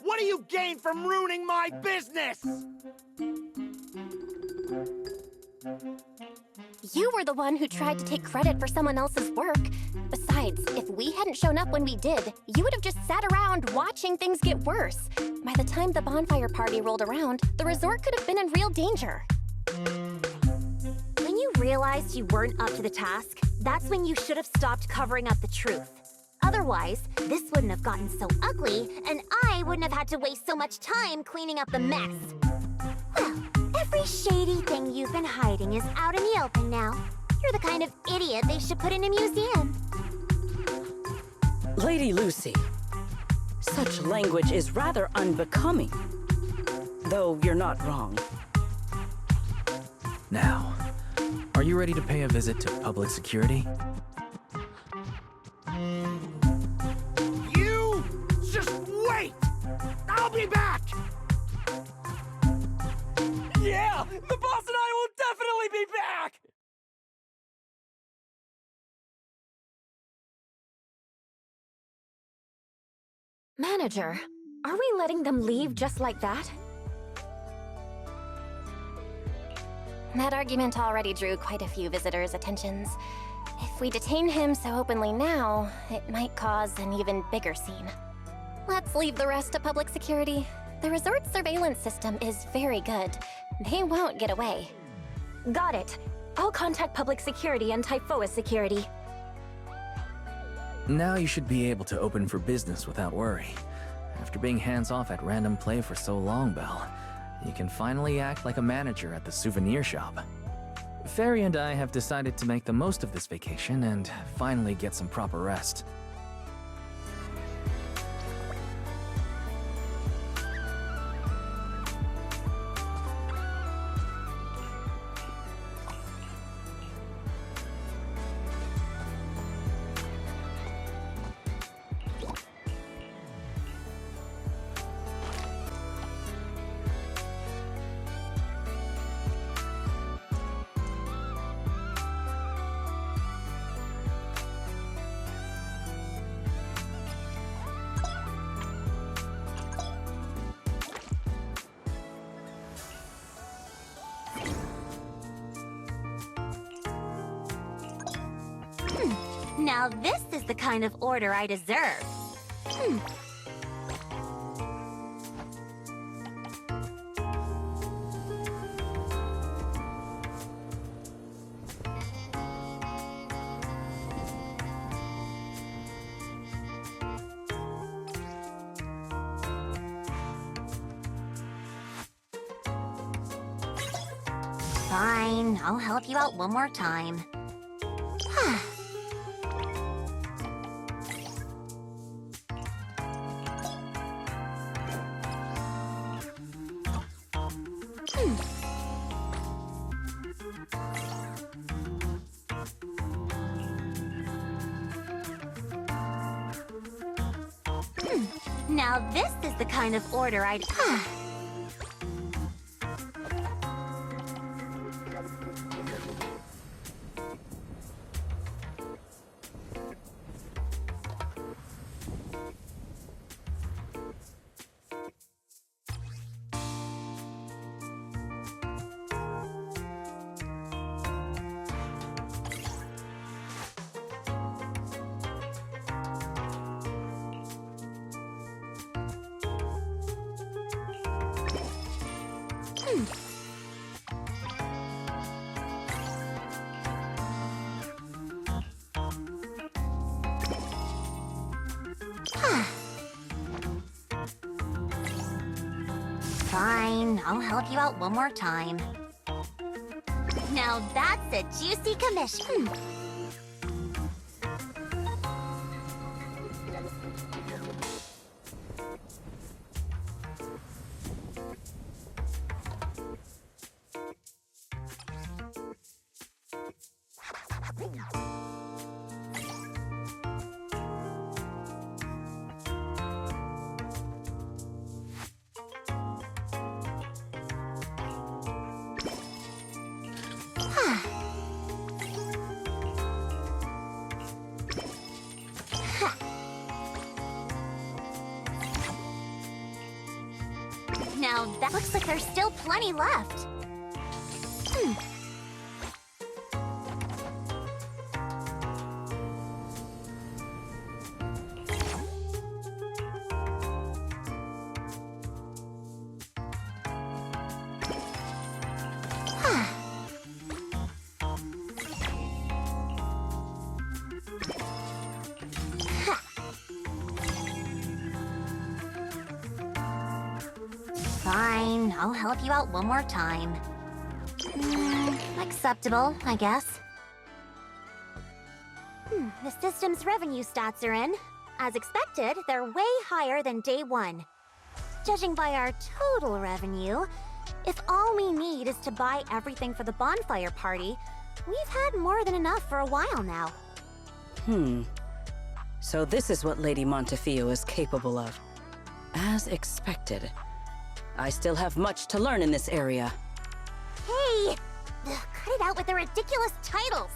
What do you gain from ruining my business? You were the one who tried to take credit for someone else's work. Besides, if we hadn't shown up when we did, you would have just sat around watching things get worse. By the time the bonfire party rolled around, the resort could have been in real danger. When you realized you weren't up to the task, that's when you should have stopped covering up the truth. Otherwise, this wouldn't have gotten so ugly, and I wouldn't have had to waste so much time cleaning up the mess. Well, every shady thing you've been hiding is out in the open now. You're the kind of idiot they should put in a museum. Lady Lucy, such language is rather unbecoming. Though you're not wrong. Now, are you ready to pay a visit to public security? You just wait! I'll be back! Yeah! The boss and I will definitely be back! Manager, are we letting them leave just like that? That argument already drew quite a few visitors' attentions. If we detain him so openly now, it might cause an even bigger scene. Let's leave the rest to public security. The resort's surveillance system is very good. They won't get away. Got it. I'll contact public security and Typhoa security. Now you should be able to open for business without worry. After being hands-off at Random Play for so long, Belle, you can finally act like a manager at the souvenir shop. Fairy and I have decided to make the most of this vacation and finally get some proper rest. Now this is the kind of order I deserve. Fine, I'll help you out one more time. Now this is the kind of order I'd... Fine, I'll help you out one more time. Now that's a juicy commission. Now that looks like there's still plenty left. Fine, I'll help you out one more time. Acceptable, I guess. The system's revenue stats are in. As expected, they're way higher than day one. Judging by our total revenue, if all we need is to buy everything for the bonfire party, we've had more than enough for a while now. So this is what Lady Montefiore is capable of. As expected. I still have much to learn in this area. Hey! Cut it out with the ridiculous titles!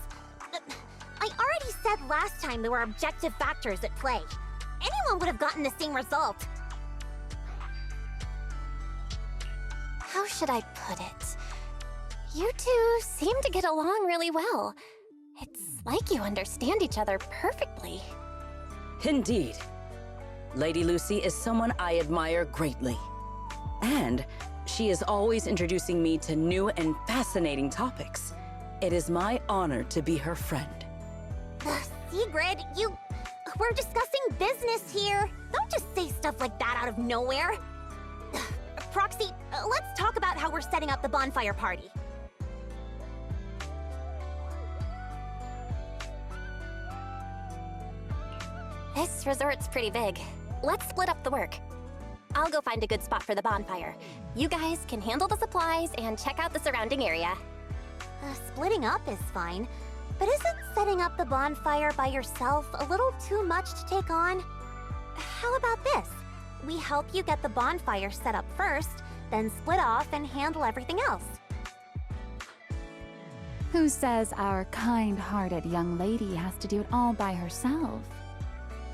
I already said last time there were objective factors at play. Anyone would have gotten the same result. How should I put it? You two seem to get along really well. It's like you understand each other perfectly. Indeed. Lady Lucy is someone I admire greatly. And she is always introducing me to new and fascinating topics. It is my honor to be her friend. Sigrid, we're discussing business here. Don't just say stuff like that out of nowhere. Proxy, let's talk about how we're setting up the bonfire party. This resort's pretty big. Let's split up the work. I'll go find a good spot for the bonfire. You guys can handle the supplies and check out the surrounding area. Splitting up is fine, but isn't setting up the bonfire by yourself a little too much to take on? How about this? We help you get the bonfire set up first, then split off and handle everything else. Who says our kind-hearted young lady has to do it all by herself?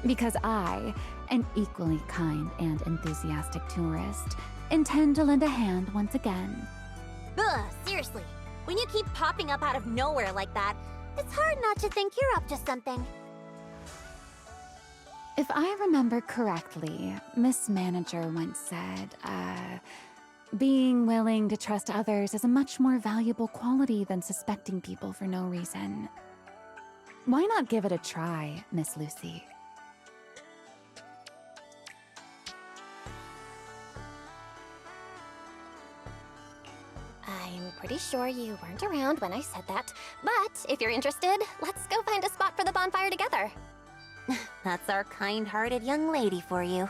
Because I, an equally kind and enthusiastic tourist, intend to lend a hand once again. Ugh, seriously. When you keep popping up out of nowhere like that, it's hard not to think you're up to something. If I remember correctly, Miss Manager once said, being willing to trust others is a much more valuable quality than suspecting people for no reason. Why not give it a try, Miss Lucy? I'm pretty sure you weren't around when I said that, but if you're interested, let's go find a spot for the bonfire together. That's our kind-hearted young lady for you.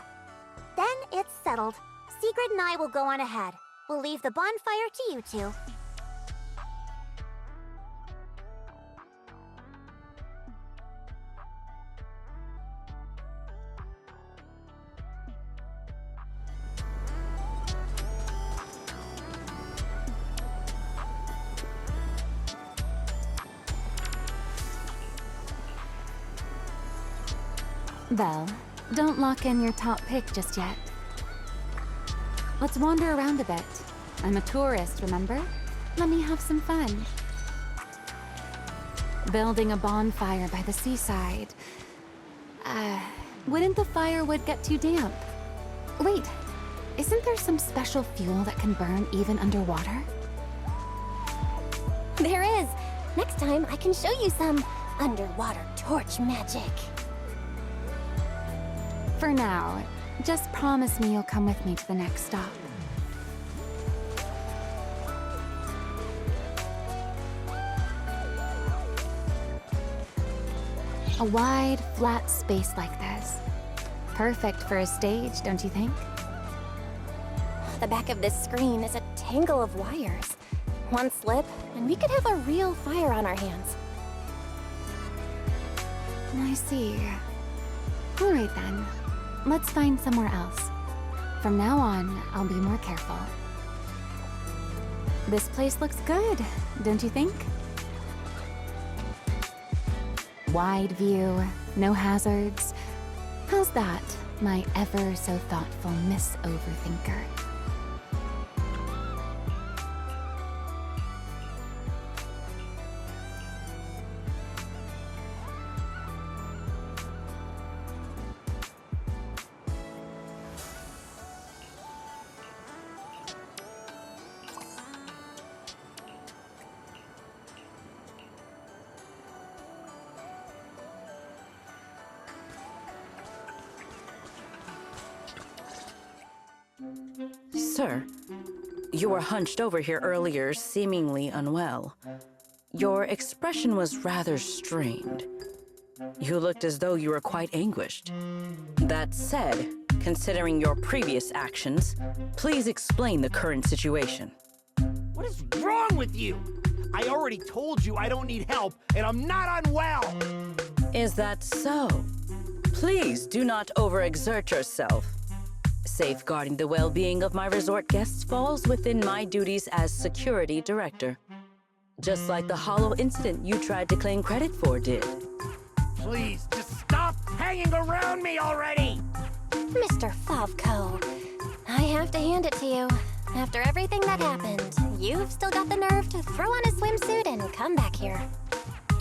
Then it's settled. Sigrid and I will go on ahead. We'll leave the bonfire to you two. Belle, don't lock in your top pick just yet. Let's wander around a bit. I'm a tourist, remember? Let me have some fun. Building a bonfire by the seaside. Wouldn't the firewood get too damp? Wait, isn't there some special fuel that can burn even underwater? There is. Next time I can show you some underwater torch magic. For now, just promise me you'll come with me to the next stop. A wide, flat space like this. Perfect for a stage, don't you think? The back of this screen is a tangle of wires. One slip, and we could have a real fire on our hands. I see. All right then. Let's find somewhere else. From now on, I'll be more careful. This place looks good, don't you think? Wide view, no hazards. How's that, my ever so thoughtful Miss Overthinker? Sir, you were hunched over here earlier, seemingly unwell. Your expression was rather strained. You looked as though you were quite anguished. That said, considering your previous actions, please explain the current situation. What is wrong with you? I already told you I don't need help, and I'm not unwell! Is that so? Please do not overexert yourself. Safeguarding the well-being of my resort guests falls within my duties as security director. Just like the Hollow incident you tried to claim credit for did. Please, just stop hanging around me already! Mr. Favco, I have to hand it to you. After everything that happened, you've still got the nerve to throw on a swimsuit and come back here.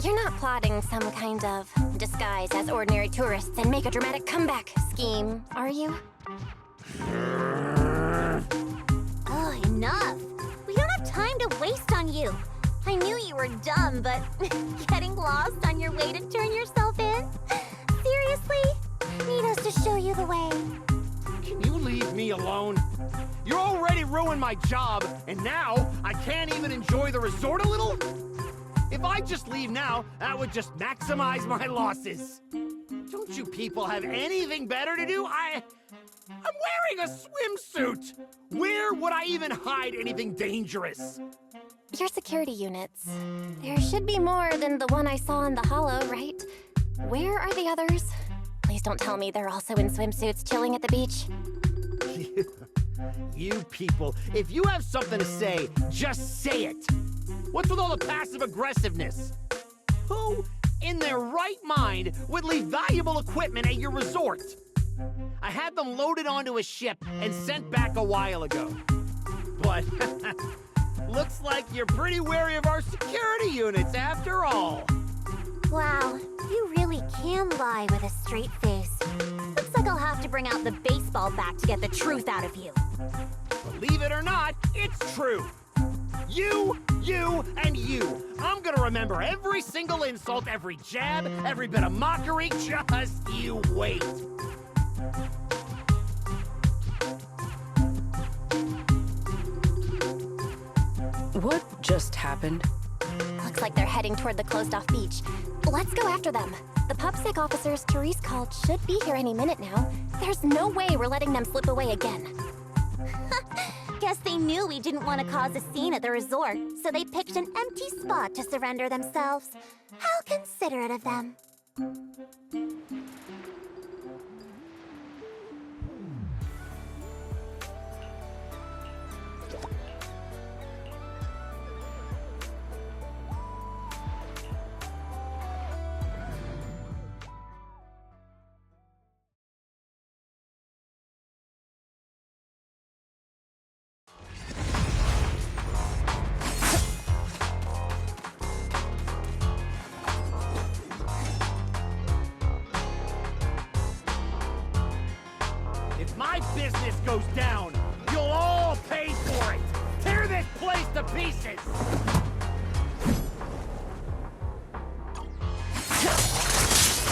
You're not plotting some kind of disguise as ordinary tourists and make a dramatic comeback scheme, are you? Oh, enough! We don't have time to waste on you. I knew you were dumb, but getting lost on your way to turn yourself in? Seriously? Need us to show you the way. Can you leave me alone? You already ruined my job, and now I can't even enjoy the resort a little? If I just leave now, that would just maximize my losses. Don't you people have anything better to do? I'm wearing a swimsuit! Where would I even hide anything dangerous? Your security units. There should be more than the one I saw in the Hollow, right? Where are the others? Please don't tell me they're also in swimsuits chilling at the beach. You people, if you have something to say, just say it. What's with all the passive aggressiveness? Who in their right mind would leave valuable equipment at your resort? I had them loaded onto a ship and sent back a while ago. But looks like you're pretty wary of our security units after all. Wow, you really can lie with a straight face. Looks like I'll have to bring out the baseball bat to get the truth out of you. Believe it or not, it's true. You, and you. I'm gonna remember every single insult, every jab, every bit of mockery. Just you wait. What just happened? Looks like they're heading toward the closed-off beach. Let's go after them. The PubSec officers Therese called should be here any minute now. There's no way we're letting them slip away again. Guess they knew we didn't want to cause a scene at the resort, so they picked an empty spot to surrender themselves. How considerate of them. If my business goes down, you'll all pay for it! Tear this place to pieces!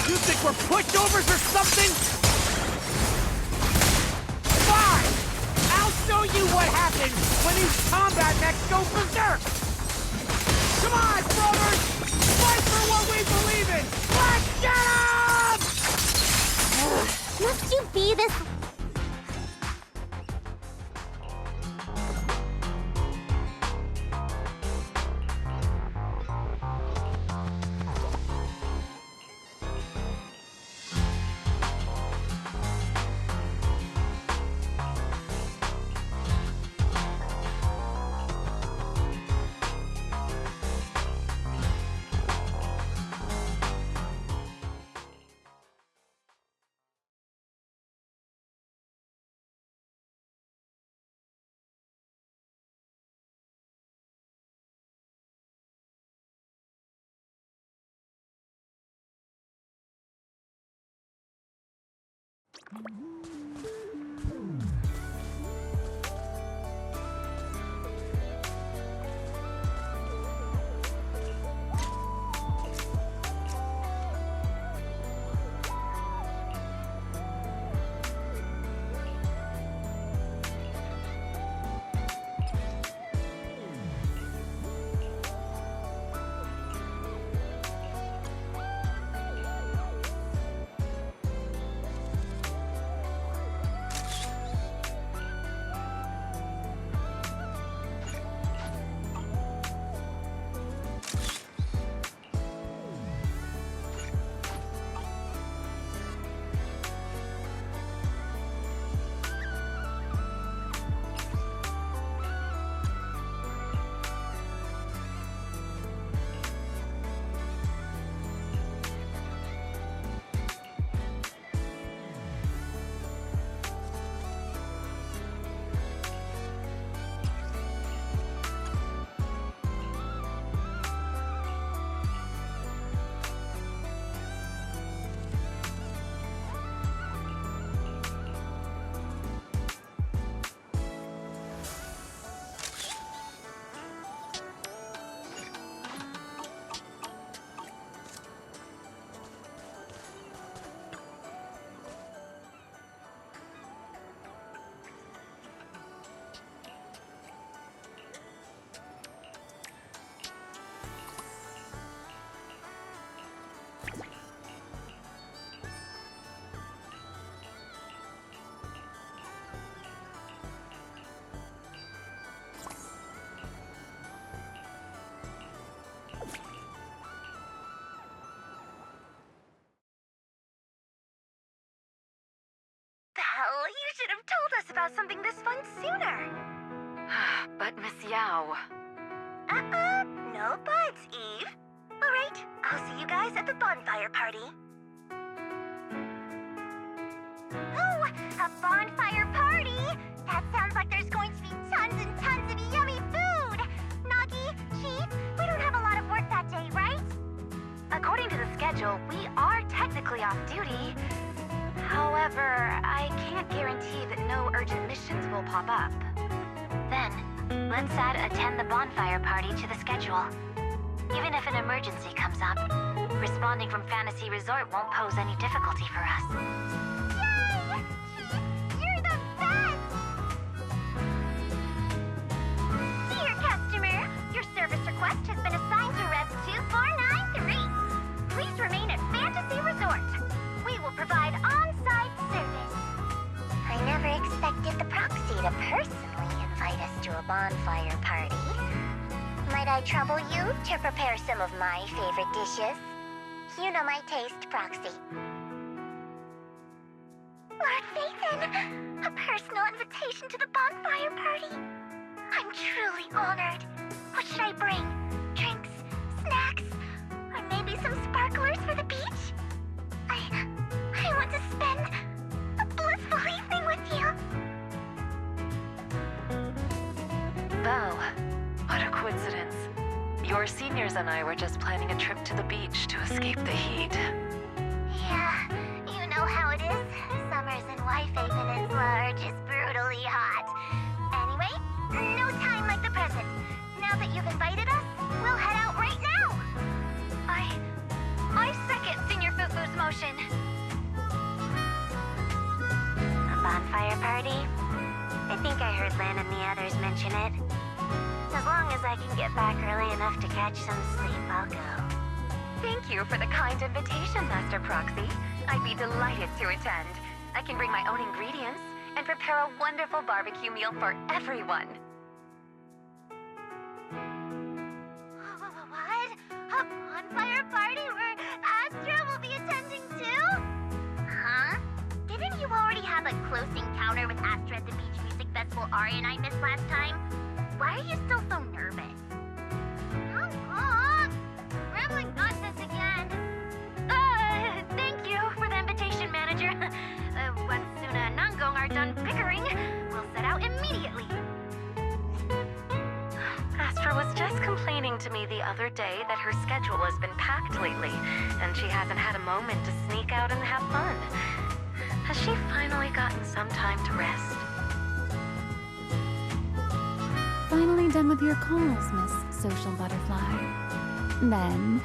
You think we're pushovers or something? Fine! I'll show you what happens when these combat mechs go berserk! Come on, brothers! Fight for what we believe in! Let's get 'em! Must you be this... Well, you should have told us about something this fun sooner. But Miss Yao... No buts, Eve. All right, I'll see you guys at the bonfire party. Oh, a bonfire party? That sounds like there's going to be tons and tons of yummy food. Nagi, Chief, we don't have a lot of work that day, right? According to the schedule, we are technically off duty. However, I can't guarantee that no urgent missions will pop up. Then, let's add attend the bonfire party to the schedule. Even if an emergency comes up, responding from Fantasy Resort won't pose any difficulty for us. Yay! You're the best! Dear customer, bonfire party. Might I trouble you to prepare some of my favorite dishes? You know my taste, Proxy. Lord Phaethon! A personal invitation to the bonfire party! I'm truly honored. What should I bring? Drinks? Snacks? Or maybe some sparklers for the beach? I want to spend a blissful evening with you! Val, what a coincidence. Your seniors and I were just planning a trip to the beach to escape the heat. Yeah, you know how it is. Summers in Whitehaven is large, is brutally hot. Anyway, no time like the present. Now that you've invited us, we'll head out right now. I second Senior Fufu's motion. A bonfire party? I think I heard Lan and the others mention it. As long as I can get back early enough to catch some sleep, I'll go. Thank you for the kind invitation, Master Proxy. I'd be delighted to attend. I can bring my own ingredients and prepare a wonderful barbecue meal for everyone. What? A bonfire party where Astra will be attending too? Huh? Didn't you already have a close encounter with Astra at the Beach Music Festival Ari and I missed last time? Why are you still so nervous? Rambling nonsense again. Thank you for the invitation, Manager. Once Suna and Nangong are done bickering, we'll set out immediately. Astra was just complaining to me the other day that her schedule has been packed lately, and she hasn't had a moment to sneak out and have fun. Has she finally gotten some time to rest? Finally done with your calls, Miss Social Butterfly. Then,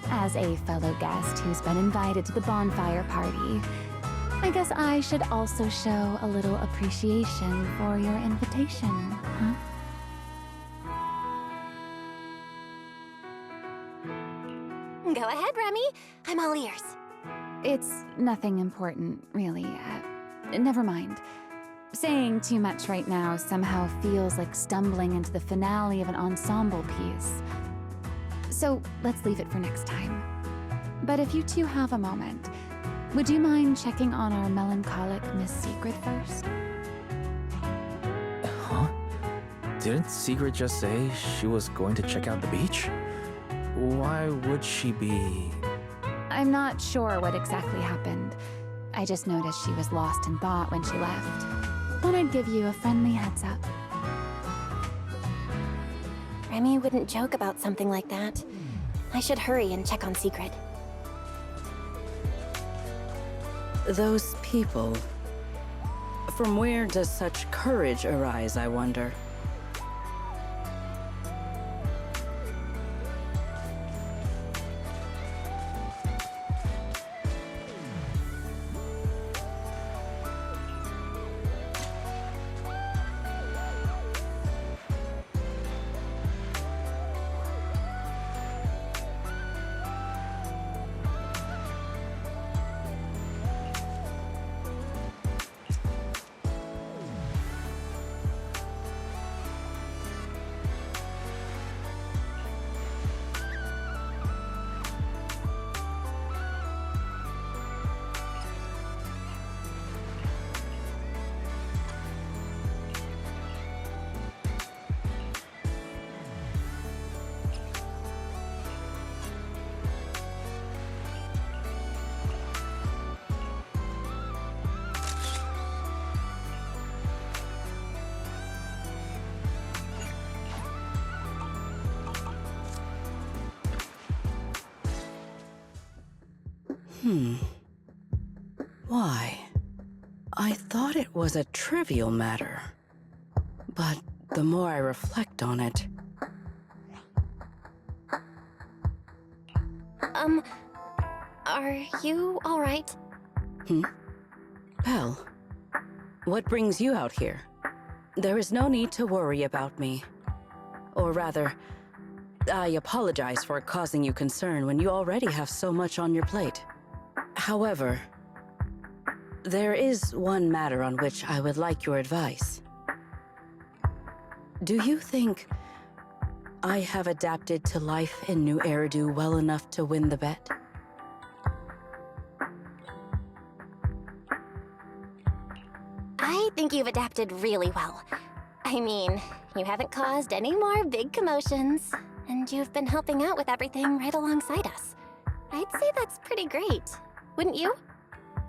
as a fellow guest who's been invited to the bonfire party, I guess I should also show a little appreciation for your invitation, huh? Go ahead, Remy. I'm all ears. It's nothing important, really. Never mind. Saying too much right now somehow feels like stumbling into the finale of an ensemble piece. So let's leave it for next time. But if you two have a moment, would you mind checking on our melancholic Miss Secret first? Huh? Didn't Secret just say she was going to check out the beach? Why would she be... I'm not sure what exactly happened. I just noticed she was lost in thought when she left. Thought I'd give you a friendly heads up. Remy wouldn't joke about something like that. I should hurry and check on Secret. Those people... From where does such courage arise, I wonder? Why? I thought it was a trivial matter. But the more I reflect on it... Are you all right? Belle, what brings you out here? There is no need to worry about me. Or rather, I apologize for causing you concern when you already have so much on your plate. However, there is one matter on which I would like your advice. Do you think I have adapted to life in New Eridu well enough to win the bet? I think you've adapted really well. I mean, you haven't caused any more big commotions, and you've been helping out with everything right alongside us. I'd say that's pretty great, wouldn't you?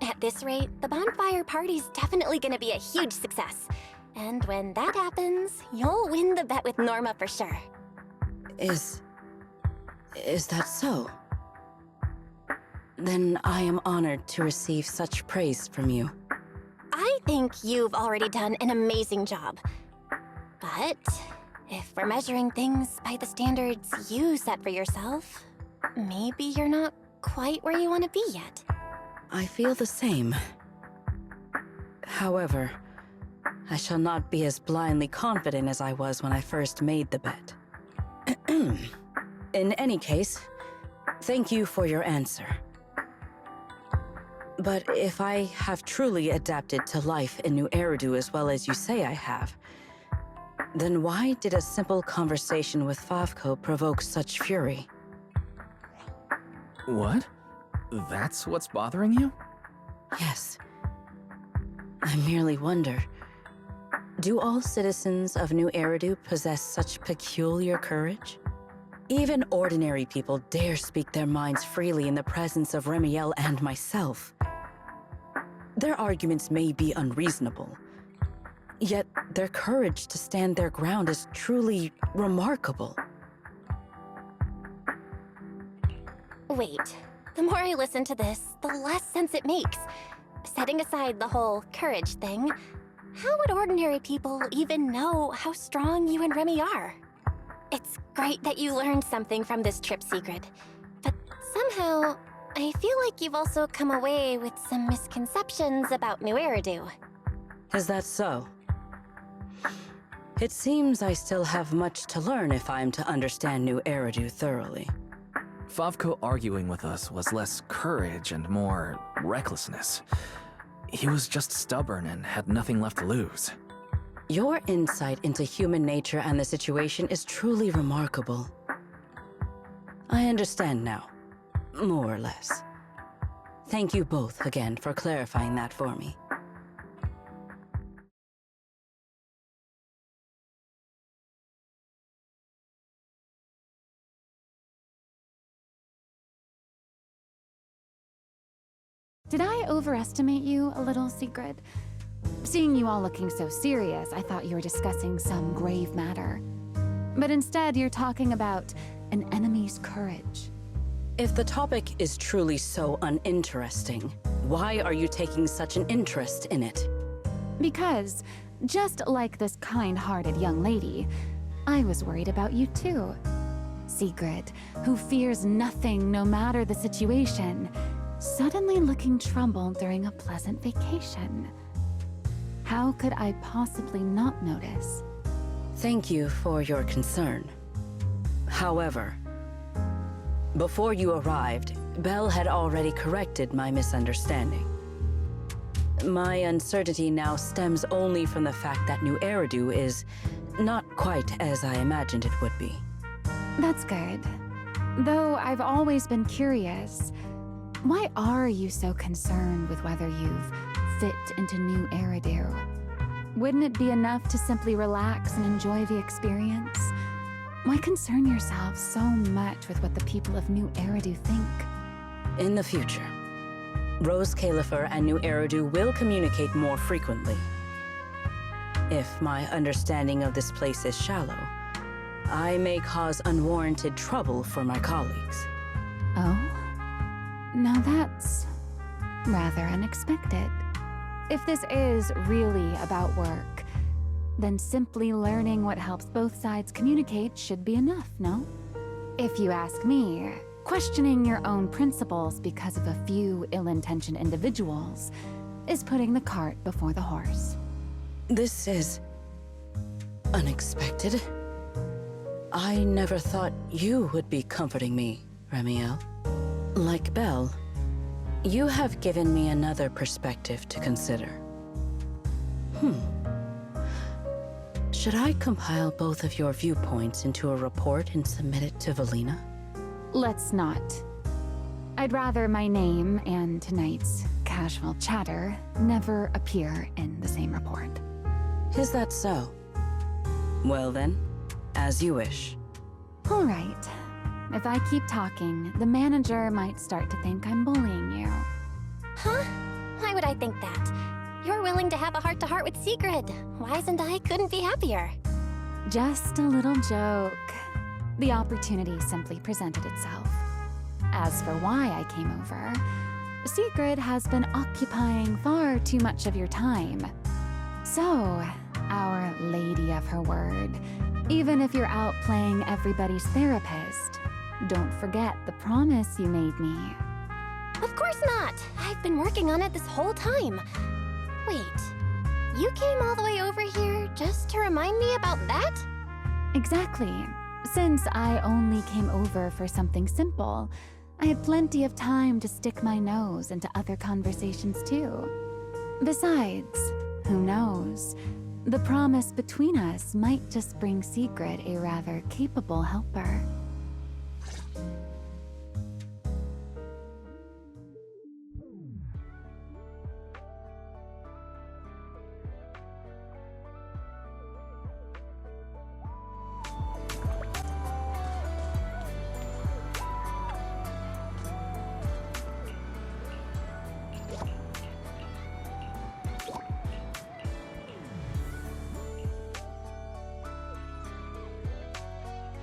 At this rate, the bonfire party's definitely gonna be a huge success. And when that happens, you'll win the bet with Norma for sure. Is that so? Then I am honored to receive such praise from you. I think you've already done an amazing job. But if we're measuring things by the standards you set for yourself, maybe you're not quite where you want to be yet. I feel the same. However, I shall not be as blindly confident as I was when I first made the bet. In any case, thank you for your answer. But if I have truly adapted to life in New Eridu as well as you say I have, then why did a simple conversation with Favco provoke such fury? What? That's what's bothering you? Yes. I merely wonder, do all citizens of New Eridu possess such peculiar courage? Even ordinary people dare speak their minds freely in the presence of Remiel and myself. Their arguments may be unreasonable, yet their courage to stand their ground is truly remarkable. Wait, the more I listen to this, the less sense it makes. Setting aside the whole courage thing, how would ordinary people even know how strong you and Remy are? It's great that you learned something from this trip secret, but somehow, I feel like you've also come away with some misconceptions about New Eridu. Is that so? It seems I still have much to learn if I'm to understand New Eridu thoroughly. Favco arguing with us was less courage and more recklessness. He was just stubborn and had nothing left to lose. Your insight into human nature and the situation is truly remarkable. I understand now, more or less. Thank you both again for clarifying that for me. Did I overestimate you a little, Sigrid? Seeing you all looking so serious, I thought you were discussing some grave matter. But instead, you're talking about an enemy's courage. If the topic is truly so uninteresting, why are you taking such an interest in it? Because, just like this kind-hearted young lady, I was worried about you too. Sigrid, who fears nothing no matter the situation, suddenly looking troubled during a pleasant vacation. How could I possibly not notice? Thank you for your concern. However, before you arrived, Belle had already corrected my misunderstanding. My uncertainty now stems only from the fact that New Eridu is not quite as I imagined it would be. That's good. Though I've always been curious, why are you so concerned with whether you've fit into New Eridu? Wouldn't it be enough to simply relax and enjoy the experience? Why concern yourself so much with what the people of New Eridu think? In the future, Rose Califer and New Eridu will communicate more frequently. If my understanding of this place is shallow, I may cause unwarranted trouble for my colleagues. Oh? Now that's rather unexpected. If this is really about work, then simply learning what helps both sides communicate should be enough, no? If you ask me, questioning your own principles because of a few ill-intentioned individuals is putting the cart before the horse. This is unexpected. I never thought you would be comforting me, Remiel. Like Belle, you have given me another perspective to consider. Should I compile both of your viewpoints into a report and submit it to Valina? Let's not. I'd rather my name and tonight's casual chatter never appear in the same report. Is that so? Well then, as you wish. All right. If I keep talking, the manager might start to think I'm bullying you. Huh? Why would I think that? You're willing to have a heart-to-heart with Sigrid. Wise and I couldn't be happier. Just a little joke. The opportunity simply presented itself. As for why I came over, Sigrid has been occupying far too much of your time. So, Our Lady of her word, even if you're out playing everybody's therapist, don't forget the promise you made me. Of course not! I've been working on it this whole time. Wait, you came all the way over here just to remind me about that? Exactly. Since I only came over for something simple, I had plenty of time to stick my nose into other conversations too. Besides, who knows? The promise between us might just bring Sigrid a rather capable helper.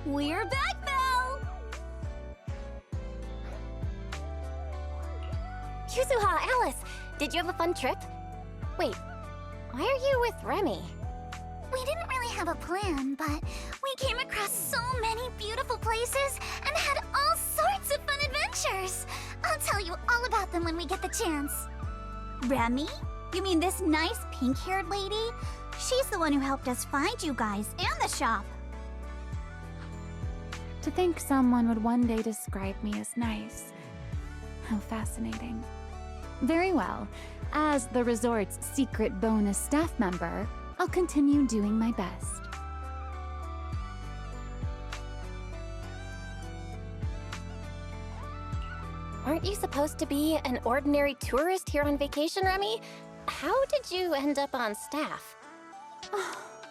We're back, Belle! Yuzuha, Alice, did you have a fun trip? Wait, why are you with Remy? We didn't really have a plan, but we came across so many beautiful places and had all sorts of fun adventures. I'll tell you all about them when we get the chance. Remy? You mean this nice pink-haired lady? She's the one who helped us find you guys and the shop. To think someone would one day describe me as nice. How fascinating. Very well. As the resort's secret bonus staff member, I'll continue doing my best. Aren't you supposed to be an ordinary tourist here on vacation, Remy? How did you end up on staff?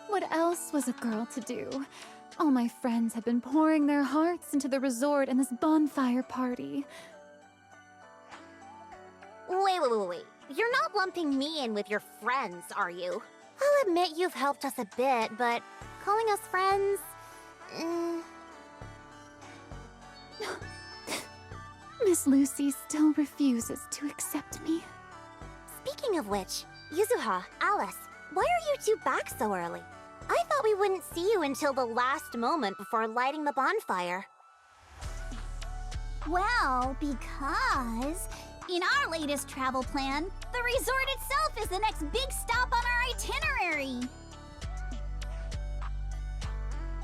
What else was a girl to do? All my friends have been pouring their hearts into the resort and this bonfire party. Wait. You're not lumping me in with your friends, are you? I'll admit you've helped us a bit, but calling us friends... Miss Lucy still refuses to accept me. Speaking of which, Yuzuha, Alice, why are you two back so early? I thought we wouldn't see you until the last moment before lighting the bonfire. Well, because in our latest travel plan, the resort itself is the next big stop on our itinerary.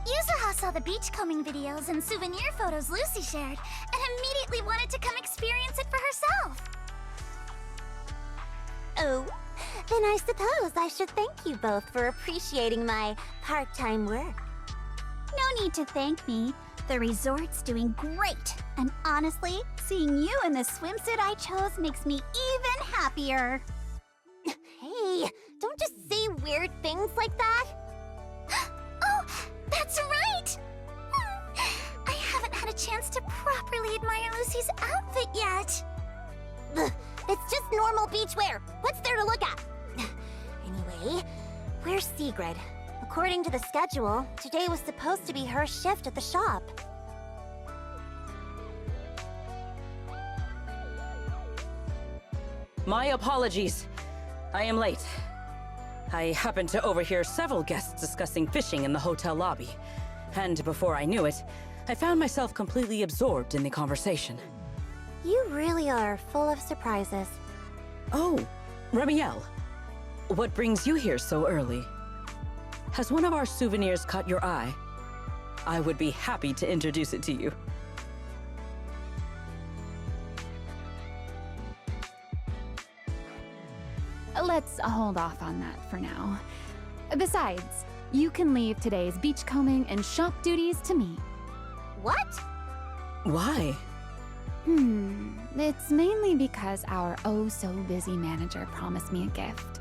Yuzuha saw the beachcombing videos and souvenir photos Lucy shared and immediately wanted to come experience it for herself. Oh, then I suppose I should thank you both for appreciating my part-time work. No need to thank me. The resort's doing great. And honestly, seeing you in the swimsuit I chose makes me even happier. Hey, don't just say weird things like that. Oh, that's right! I haven't had a chance to properly admire Lucy's outfit yet. It's just normal beachwear. What's there to look at? Anyway, where's Sigrid? According to the schedule, today was supposed to be her shift at the shop. My apologies. I am late. I happened to overhear several guests discussing fishing in the hotel lobby. And before I knew it, I found myself completely absorbed in the conversation. You really are full of surprises. Oh, Remiel. What brings you here so early? Has one of our souvenirs caught your eye? I would be happy to introduce it to you. Let's hold off on that for now. Besides, You can leave today's beachcombing and shop duties to me. What? Why? It's mainly because our oh-so-busy manager promised me a gift.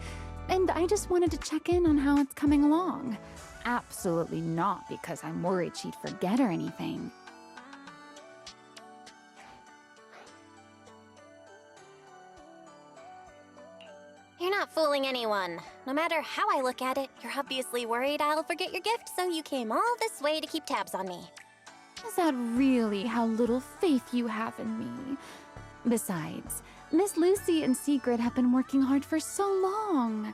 And I just wanted to check in on how it's coming along. Absolutely not because I'm worried she'd forget or anything. You're not fooling anyone. No matter how I look at it, you're obviously worried I'll forget your gift, so you came all this way to keep tabs on me. Is that really how little faith you have in me? Besides, Miss Lucy and Sigrid have been working hard for so long.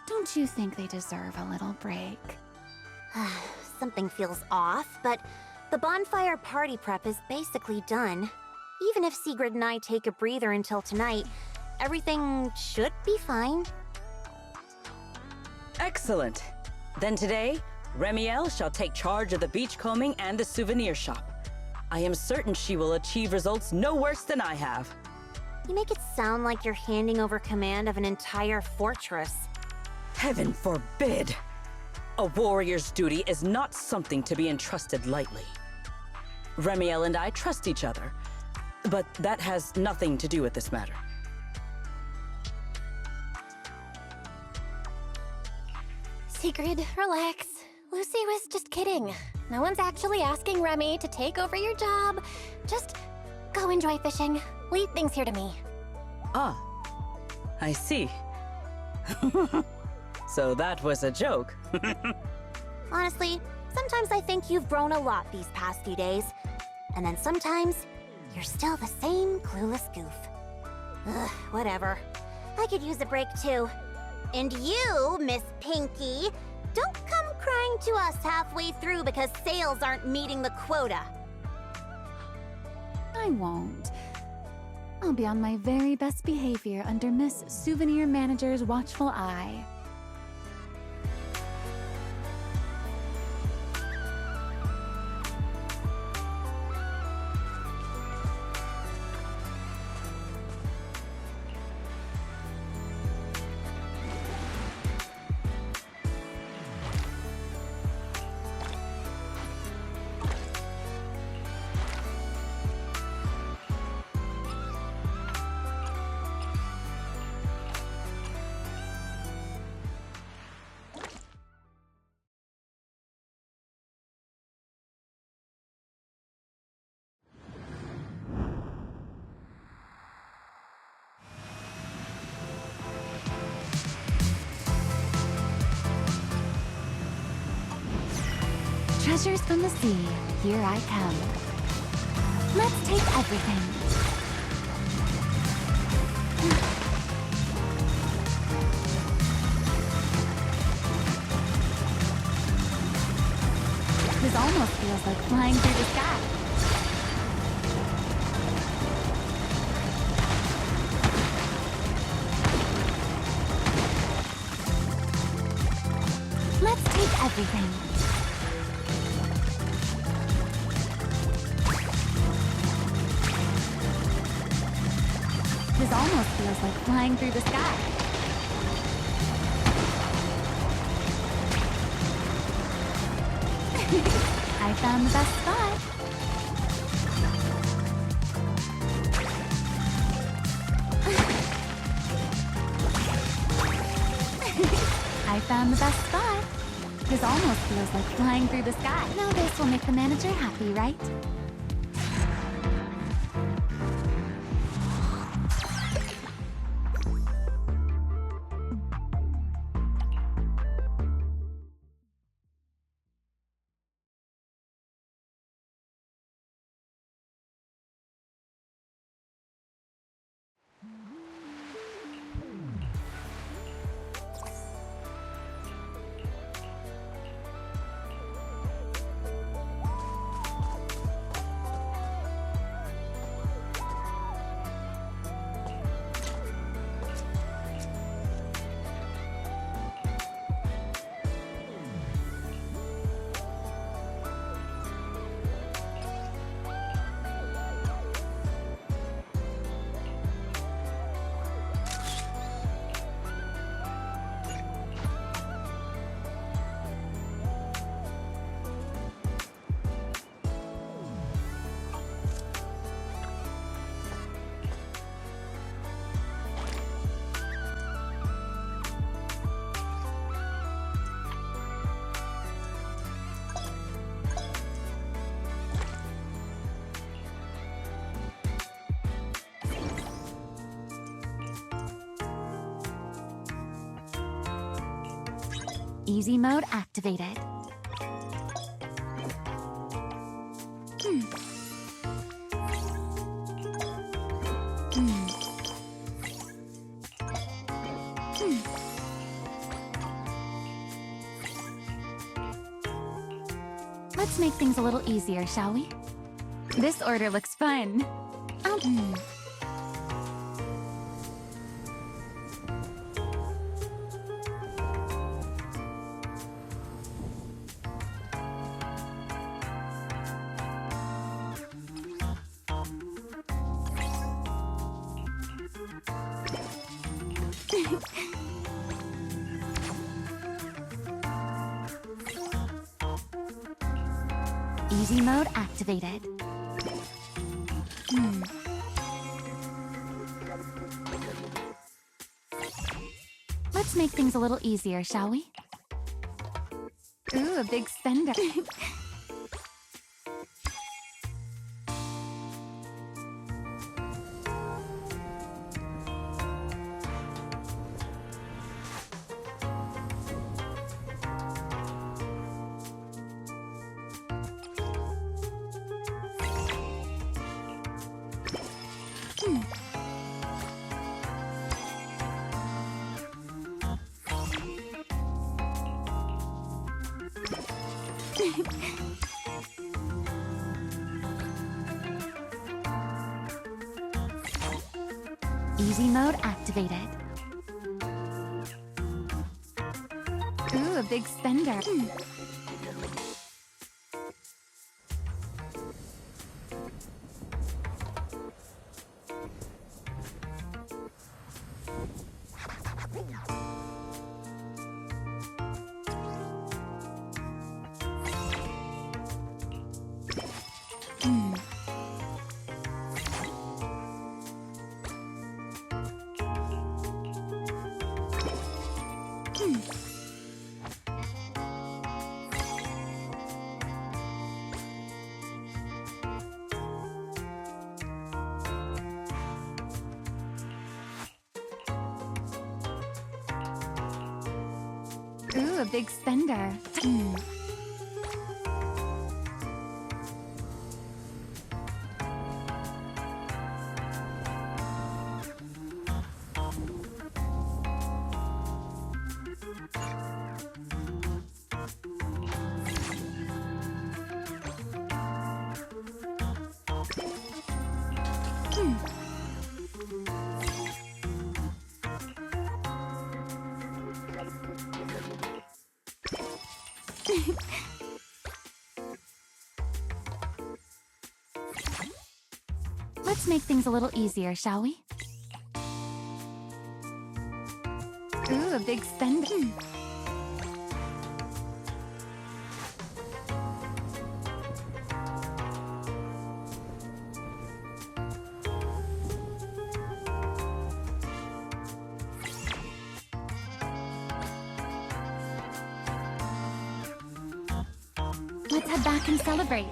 Don't you think they deserve a little break? Something feels off, but the bonfire party prep is basically done. Even if Sigrid and I take a breather until tonight, everything should be fine. Excellent. Then today, Remiel shall take charge of the beachcombing and the souvenir shop. I am certain she will achieve results no worse than I have. You make it sound like you're handing over command of an entire fortress. Heaven forbid! A warrior's duty is not something to be entrusted lightly. Remiel and I trust each other, but that has nothing to do with this matter. Sigrid, relax. Lucy was just kidding. No one's actually asking Remy to take over your job. Just go enjoy fishing. Leave things here to me. Ah, I see. So that was a joke. Honestly, sometimes I think you've grown a lot these past few days. And then sometimes, you're still the same clueless goof. Ugh, whatever. I could use a break too. And you, Miss Pinky, don't come crying to us halfway through because sales aren't meeting the quota. I won't. I'll be on my very best behavior under Miss Souvenir Manager's watchful eye. Treasures from the sea, here I come. Let's take everything. This almost feels like flying through the sky. Let's take everything. This almost feels like flying through the sky. I found the best spot. I found the best spot. This almost feels like flying through the sky. Now this will make the manager happy, right? Easy mode activated. Let's make things a little easier, shall we? This order looks fun. Easy mode activated. Let's make things a little easier, shall we? Ooh, a big spender. Easy mode activated. Ooh, a big spender. Ooh, a big spender. Let's make things a little easier, shall we? Ooh, a big spender. Let's head back and celebrate.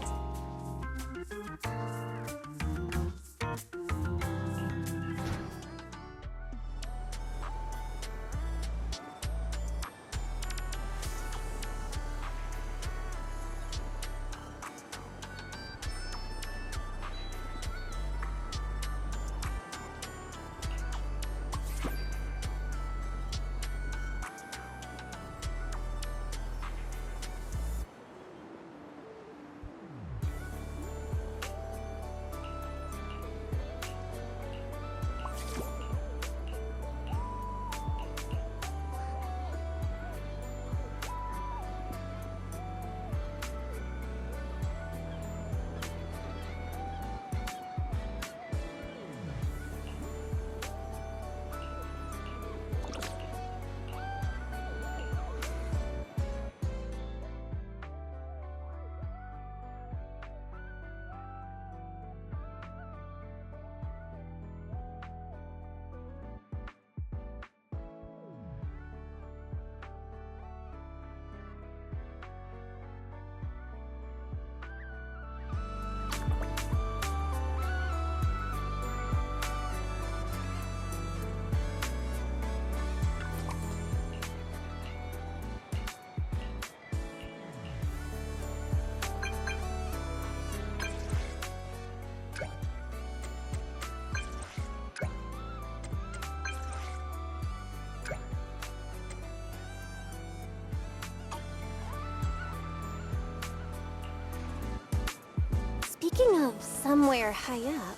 Speaking of somewhere high up,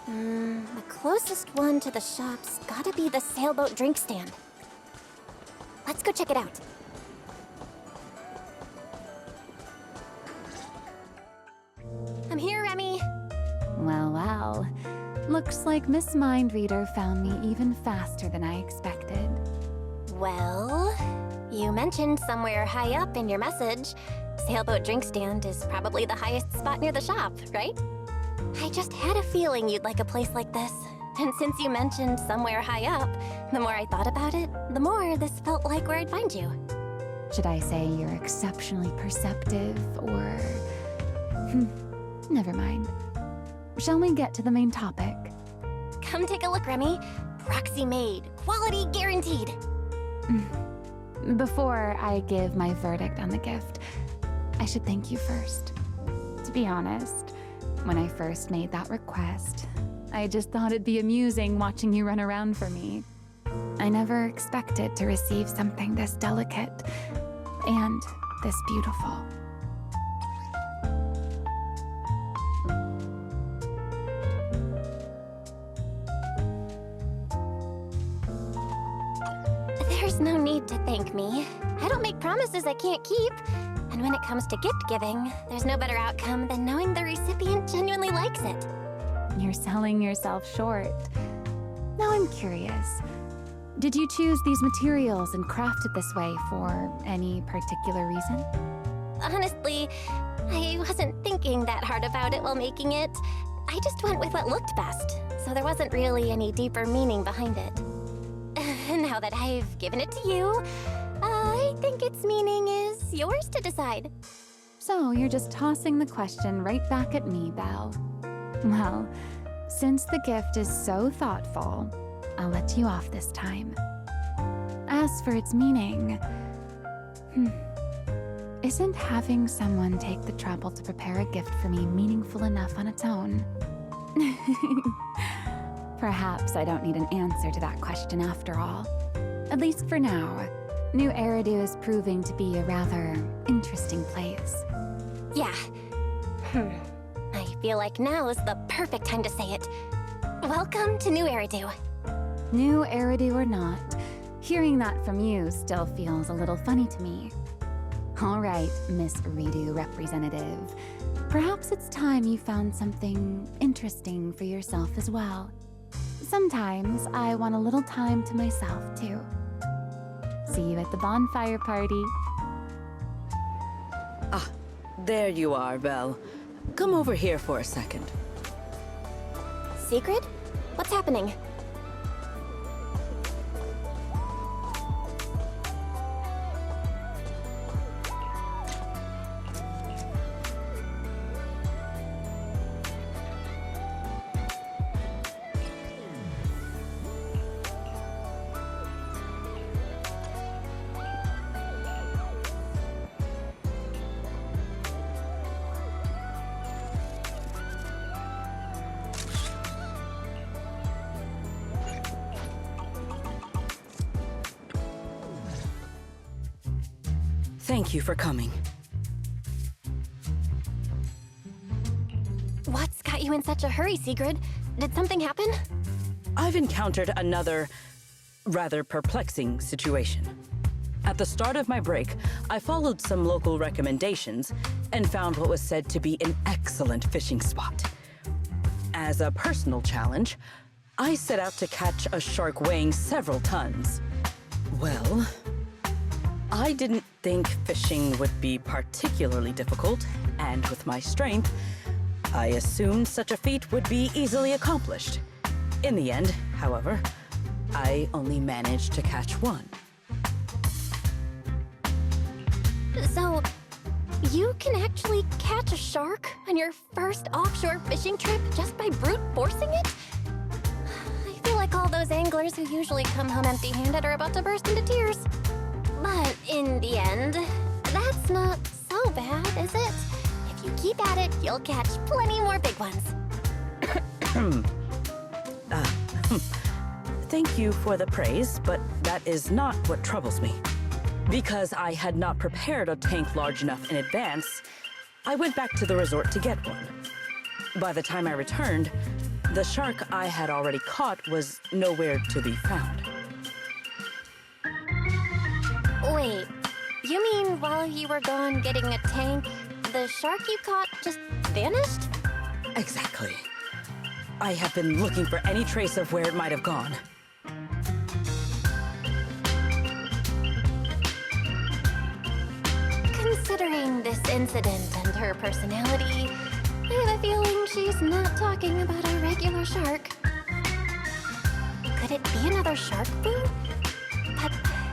the closest one to the shop's gotta be the sailboat drink stand. Let's go check it out. I'm here, Remy. Well, well. Looks like Miss Mindreader found me even faster than I expected. Well, you mentioned somewhere high up in your message. Sailboat drink stand is probably the highest spot near the shop, right? I just had a feeling you'd like a place like this. And since you mentioned somewhere high up, the more I thought about it, the more this felt like where I'd find you. Should I say you're exceptionally perceptive, or... Never mind. Shall we get to the main topic? Come take a look, Remy. Proxy made. Quality guaranteed. Before I give my verdict on the gift, I should thank you first. To be honest, when I first made that request, I just thought it'd be amusing watching you run around for me. I never expected to receive something this delicate and this beautiful. There's no need to thank me. I don't make promises I can't keep. And when it comes to gift giving, there's no better outcome than knowing the recipient genuinely likes it. You're selling yourself short. Now I'm curious. Did you choose these materials and craft it this way for any particular reason? Honestly, I wasn't thinking that hard about it while making it. I just went with what looked best, so there wasn't really any deeper meaning behind it. Now that I've given it to you, I think its meaning is yours to decide. So you're just tossing the question right back at me, Belle. Well, since the gift is so thoughtful, I'll let you off this time. As for its meaning, isn't having someone take the trouble to prepare a gift for me meaningful enough on its own? Perhaps I don't need an answer to that question after all. At least for now. New Eridu is proving to be a rather interesting place. Yeah. I feel like now is the perfect time to say it. Welcome to New Eridu. New Eridu or not, hearing that from you still feels a little funny to me. All right, Miss Redo representative. Perhaps it's time you found something interesting for yourself as well. Sometimes I want a little time to myself, too. See you at the bonfire party. Ah, there you are, Belle. Come over here for a second. Secret? What's happening? Thank you for coming. What's got you in such a hurry, Sigrid? Did something happen? I've encountered another rather perplexing situation. At the start of my break, I followed some local recommendations and found what was said to be an excellent fishing spot. As a personal challenge, I set out to catch a shark weighing several tons. Well, I didn't think fishing would be particularly difficult, and with my strength, I assumed such a feat would be easily accomplished. In the end, however, I only managed to catch one. So, you can actually catch a shark on your first offshore fishing trip just by brute forcing it? I feel like all those anglers who usually come home empty-handed are about to burst into tears. But in the end, that's not so bad, is it? If you keep at it, you'll catch plenty more big ones. Thank you for the praise, but that is not what troubles me. Because I had not prepared a tank large enough in advance, I went back to the resort to get one. By the time I returned, the shark I had already caught was nowhere to be found. Wait, you mean while you were gone getting a tank, the shark you caught just vanished? Exactly. I have been looking for any trace of where it might have gone. Considering this incident and her personality, I have a feeling she's not talking about a regular shark. Could it be another shark boo? But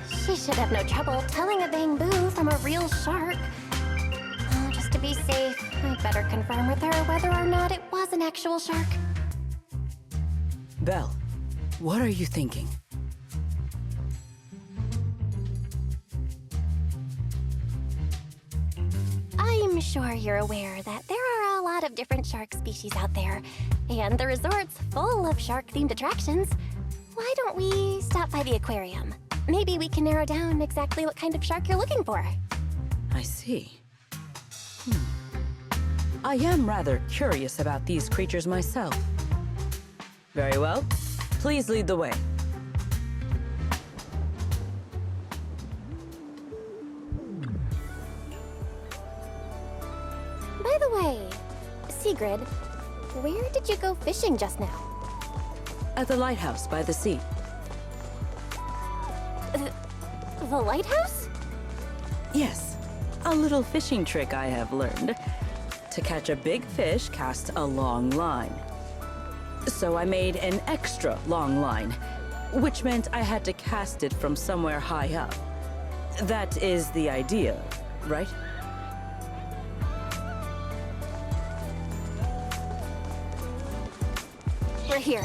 she should have no trouble telling a bamboo from a real shark. Oh, just to be safe, I'd better confirm with her whether or not it was an actual shark. Belle, what are you thinking? I'm sure you're aware that there are a lot of different shark species out there, and the resort's full of shark-themed attractions. Why don't we stop by the aquarium? Maybe we can narrow down exactly what kind of shark you're looking for. I see. I am rather curious about these creatures myself. Very well. Please lead the way. By the way, Sigrid, where did you go fishing just now? At the lighthouse by the sea. The lighthouse? Yes, a little fishing trick I have learned. To catch a big fish, cast a long line. So I made an extra long line, which meant I had to cast it from somewhere high up. That is the idea, right? We're here.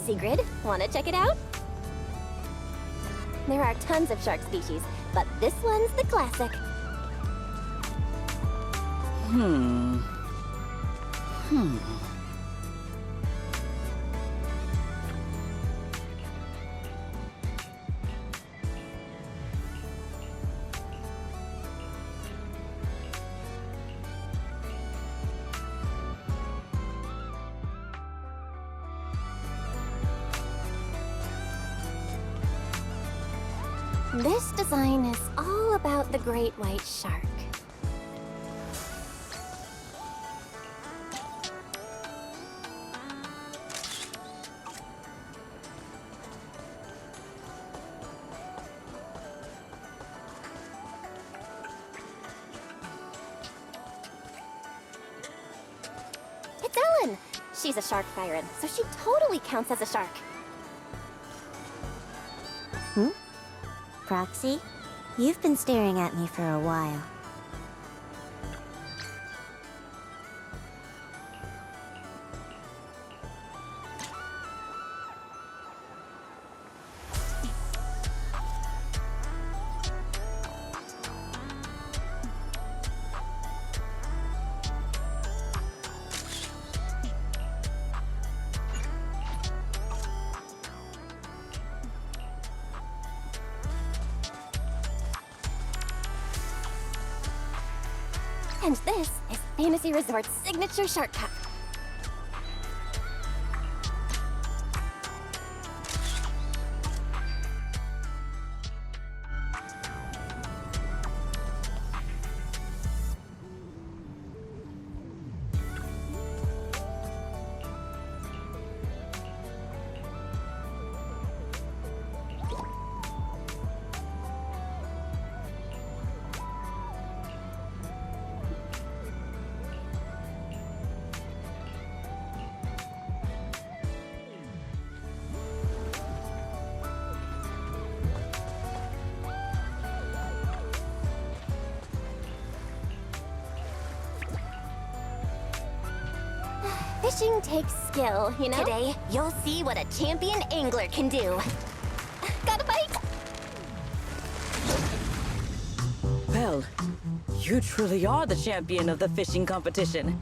Sigrid, wanna check it out? There are tons of shark species, but this one's the classic. This design is all about the great white shark. It's Ellen! She's a shark siren, so she totally counts as a shark. Proxy, you've been staring at me for a while. And this is Fantasy Resort's signature shark cup. Fishing takes skill, you know? Today, you'll see what a champion angler can do. Got a bite? Belle, you truly are the champion of the fishing competition.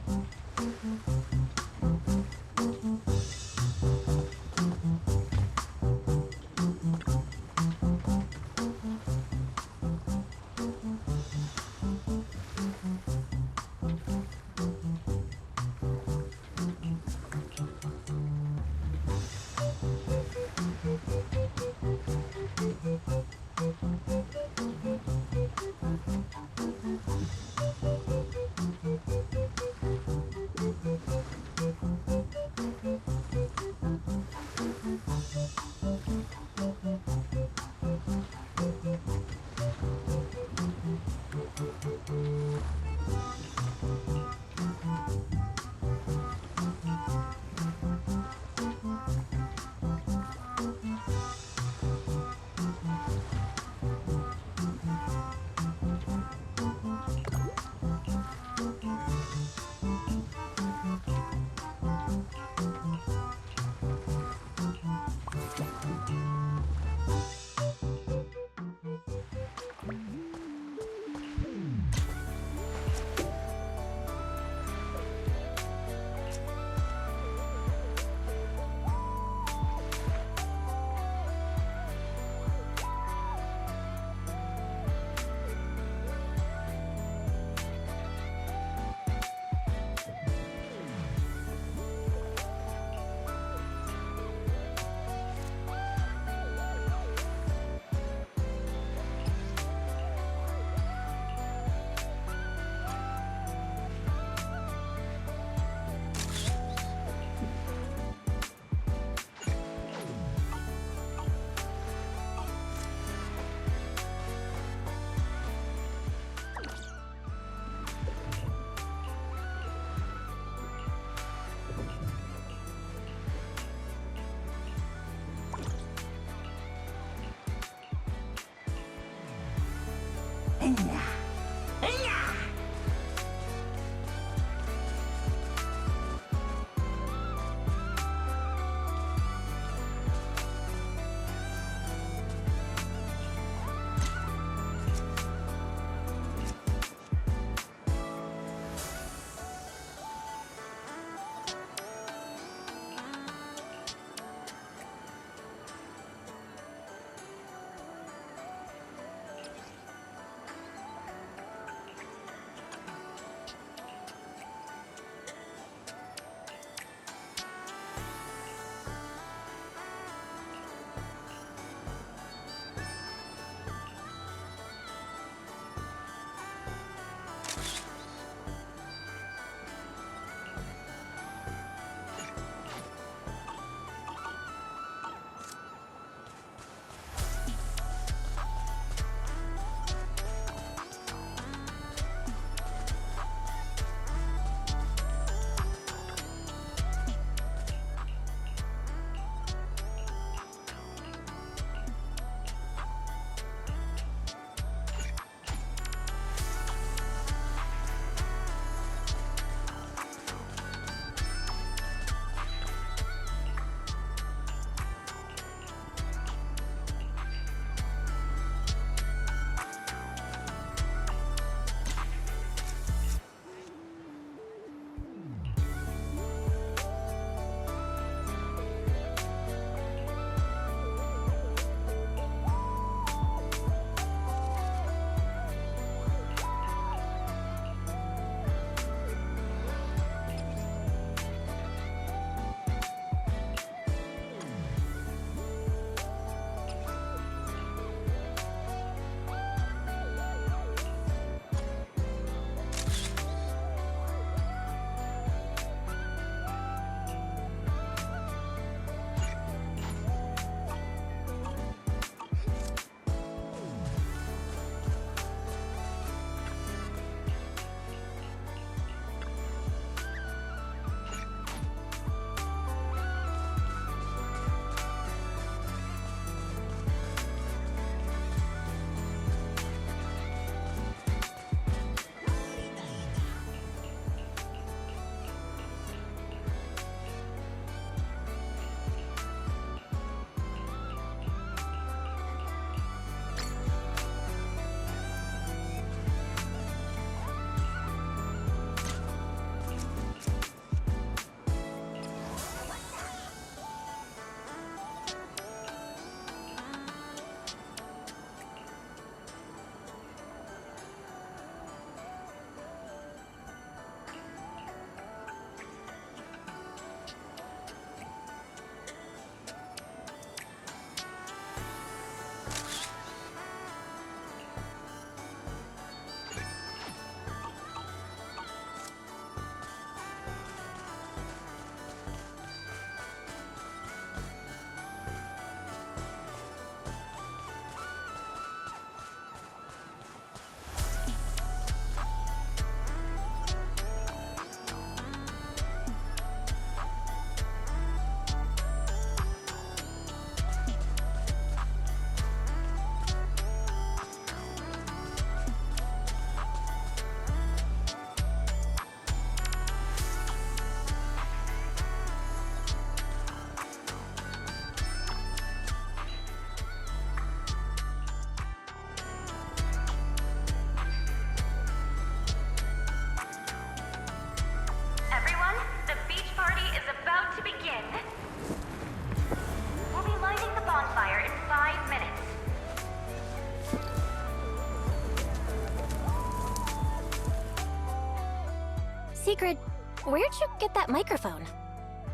Sigrid, where'd you get that microphone?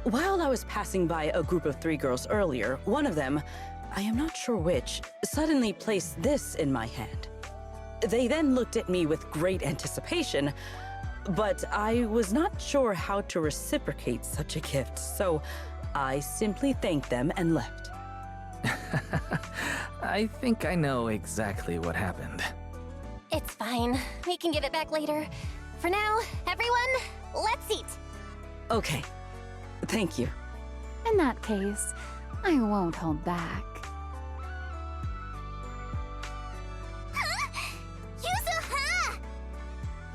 While I was passing by a group of 3 girls earlier, one of them, I am not sure which, suddenly placed this in my hand. They then looked at me with great anticipation, but I was not sure how to reciprocate such a gift, so I simply thanked them and left. I think I know exactly what happened. It's fine. We can give it back later. For now, everyone, let's eat. Okay. Thank you. In that case, I won't hold back. Yuzuha!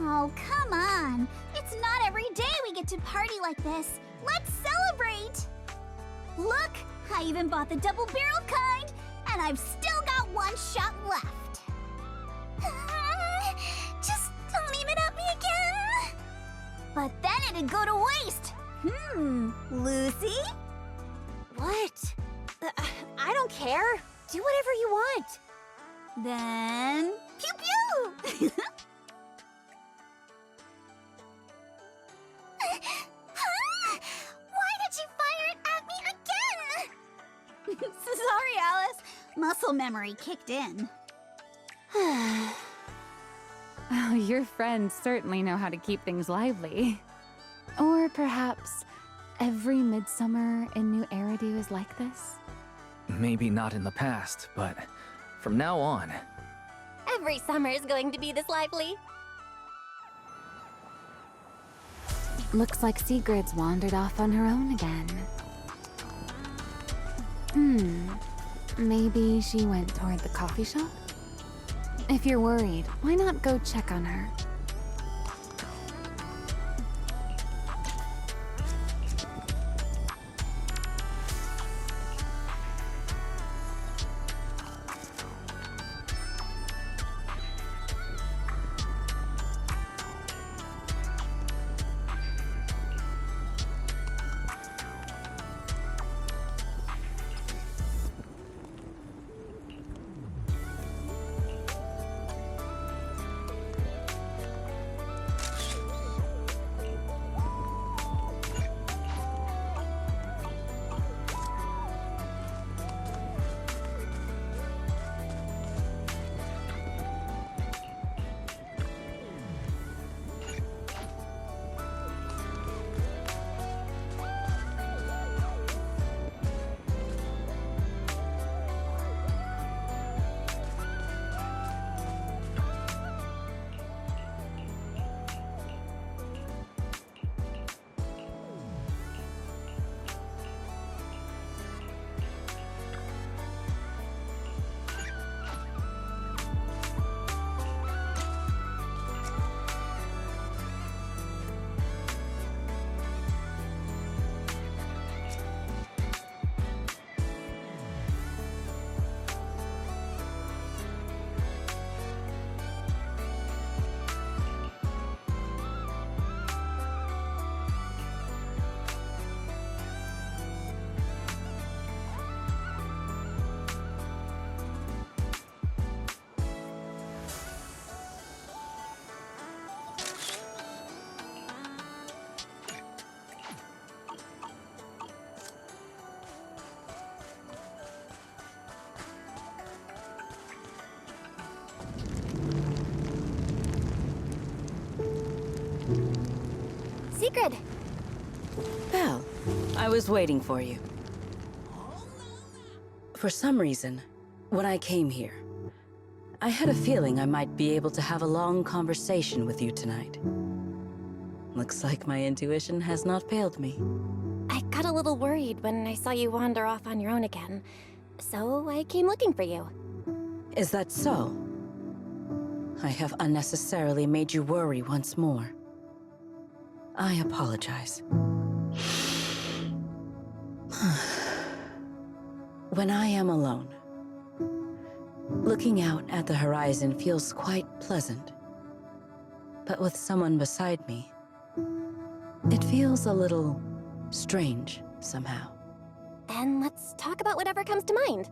Oh, come on. It's not every day we get to party like this. Let's celebrate! Look, I even bought the double-barreled kind, and I've still got 1 shot left. Just don't aim it at me again. But then it'd go to waste. Lucy? What? I don't care. Do whatever you want. Then, pew-pew! Why did you fire it at me again? Sorry, Alice. Muscle memory kicked in. Oh, your friends certainly know how to keep things lively. Or perhaps every midsummer in New Eridu is like this? Maybe not in the past, but from now on. Every summer is going to be this lively. Looks like Sigrid's wandered off on her own again. Maybe she went toward the coffee shop? If you're worried, why not go check on her? Sigrid! Belle, I was waiting for you. For some reason, when I came here, I had a feeling I might be able to have a long conversation with you tonight. Looks like my intuition has not failed me. I got a little worried when I saw you wander off on your own again, so I came looking for you. Is that so? I have unnecessarily made you worry once more. I apologize. When I am alone, looking out at the horizon feels quite pleasant. But with someone beside me, it feels a little strange somehow. Then let's talk about whatever comes to mind.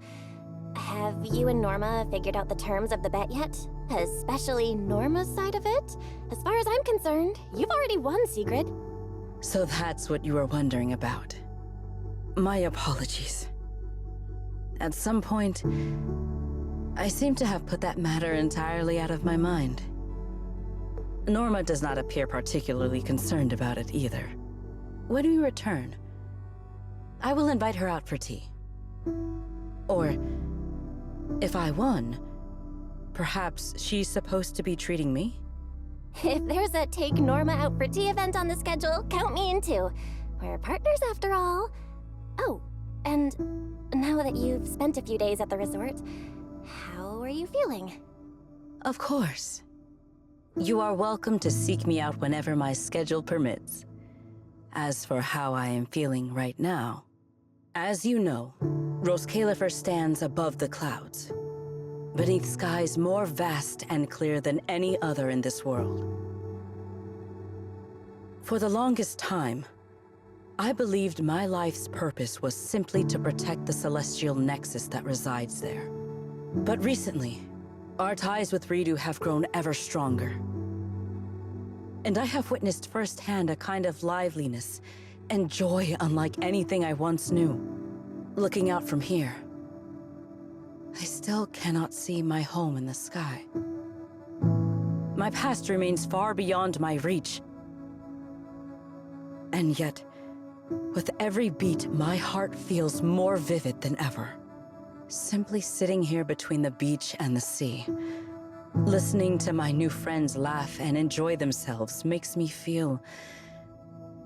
Have you and Norma figured out the terms of the bet yet? Especially Norma's side of it? As far as I'm concerned, you've already won, Sigrid. So that's what you were wondering about. My apologies. At some point, I seem to have put that matter entirely out of my mind. Norma does not appear particularly concerned about it either. When we return, I will invite her out for tea. Or, if I won, perhaps she's supposed to be treating me? If there's a Take Norma Out for Tea event on the schedule, count me in too. We're partners after all. Oh, and now that you've spent a few days at the resort, how are you feeling? Of course. You are welcome to seek me out whenever my schedule permits. As for how I am feeling right now, as you know, Roskillifer stands above the clouds, beneath skies more vast and clear than any other in this world. For the longest time, I believed my life's purpose was simply to protect the celestial nexus that resides there. But recently, our ties with Ridu have grown ever stronger. And I have witnessed firsthand a kind of liveliness and joy unlike anything I once knew. Looking out from here, I still cannot see my home in the sky. My past remains far beyond my reach. And yet, with every beat, my heart feels more vivid than ever. Simply sitting here between the beach and the sea, listening to my new friends laugh and enjoy themselves makes me feel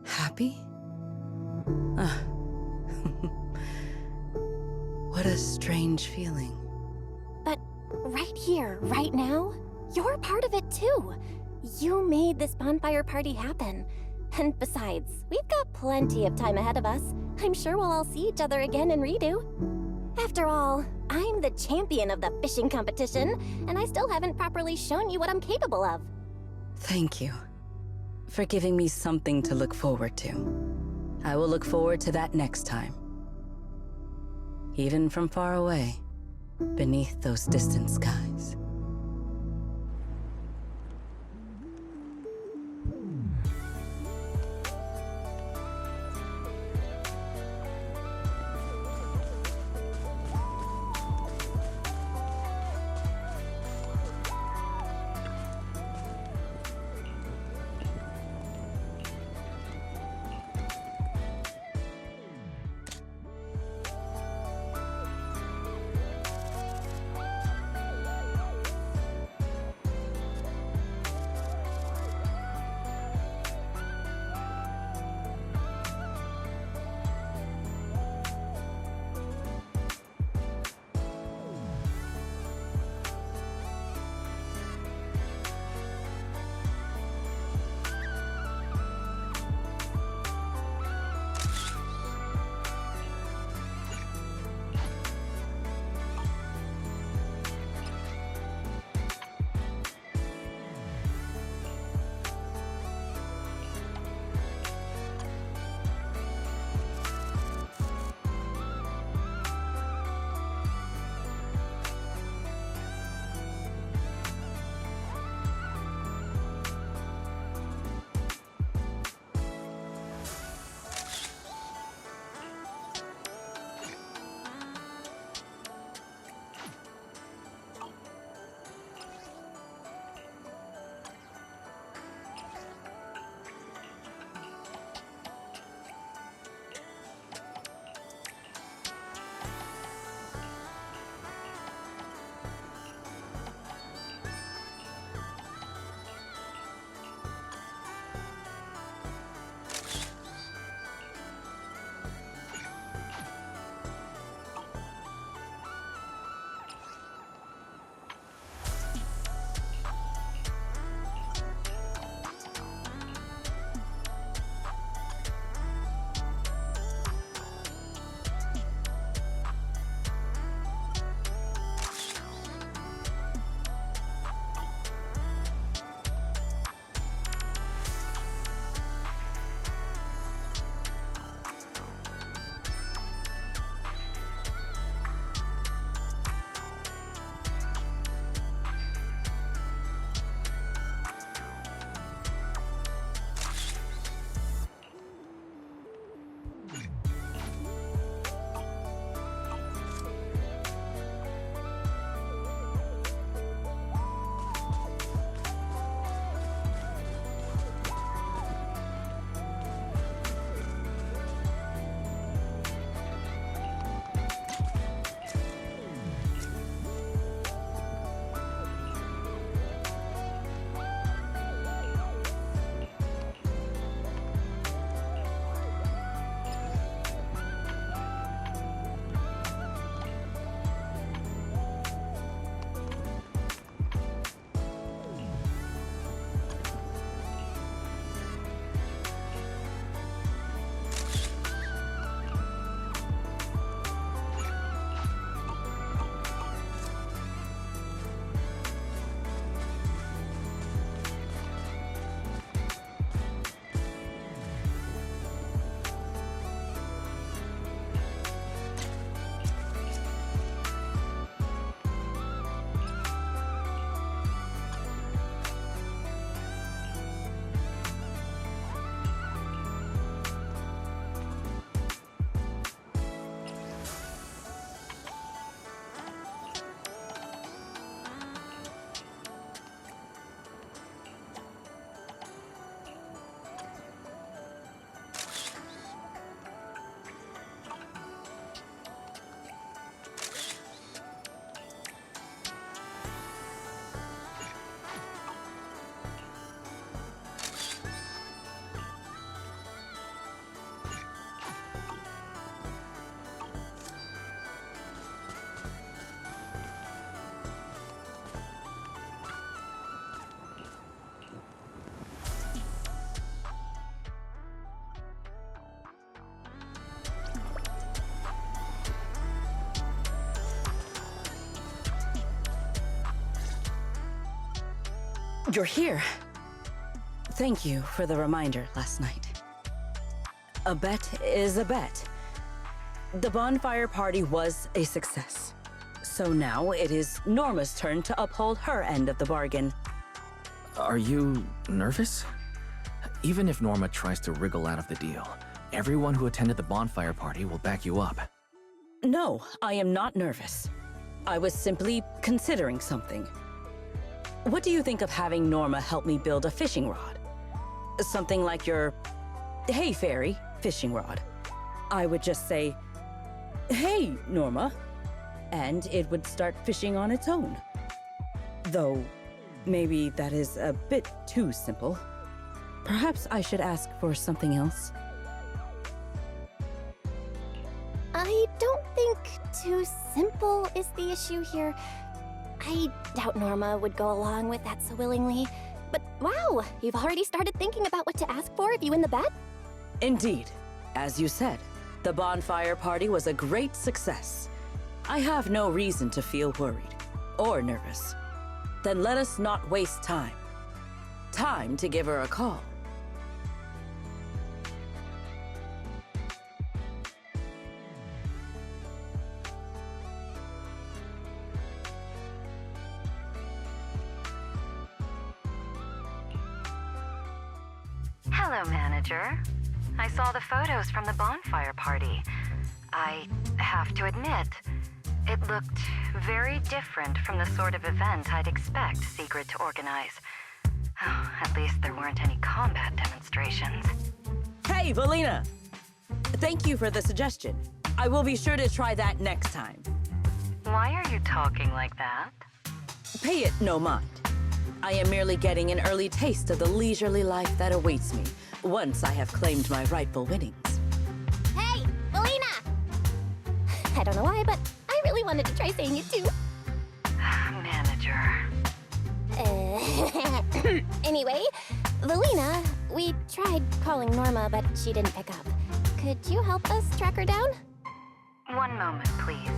happy? What a strange feeling. But right here, right now, you're part of it too. You made this bonfire party happen. And besides, we've got plenty of time ahead of us. I'm sure we'll all see each other again in Ridu. After all, I'm the champion of the fishing competition, and I still haven't properly shown you what I'm capable of. Thank you for giving me something to look forward to. I will look forward to that next time. Even from far away, beneath those distant skies. You're here. Thank you for the reminder last night. A bet is a bet. The bonfire party was a success. So now it is Norma's turn to uphold her end of the bargain. Are you nervous? Even if Norma tries to wriggle out of the deal, everyone who attended the bonfire party will back you up. No, I am not nervous. I was simply considering something. What do you think of having Norma help me build a fishing rod? Something like your Hey Fairy fishing rod. I would just say, "Hey, Norma," and it would start fishing on its own. Though, maybe that is a bit too simple. Perhaps I should ask for something else. I don't think too simple is the issue here. I doubt Norma would go along with that so willingly. But wow, you've already started thinking about what to ask for if you win the bet? Indeed. As you said, the bonfire party was a great success. I have no reason to feel worried or nervous. Then let us not waste time. Time to give her a call. Hello, manager. I saw the photos from the bonfire party. I have to admit, it looked very different from the sort of event I'd expect Sigrid to organize. Oh, at least there weren't any combat demonstrations. Hey, Valina! Thank you for the suggestion. I will be sure to try that next time. Why are you talking like that? Pay it no mind. I am merely getting an early taste of the leisurely life that awaits me once I have claimed my rightful winnings. Hey, Valina! I don't know why, but I really wanted to try saying it too. Manager. Anyway, Valina, we tried calling Norma, but she didn't pick up. Could you help us track her down? One moment, please.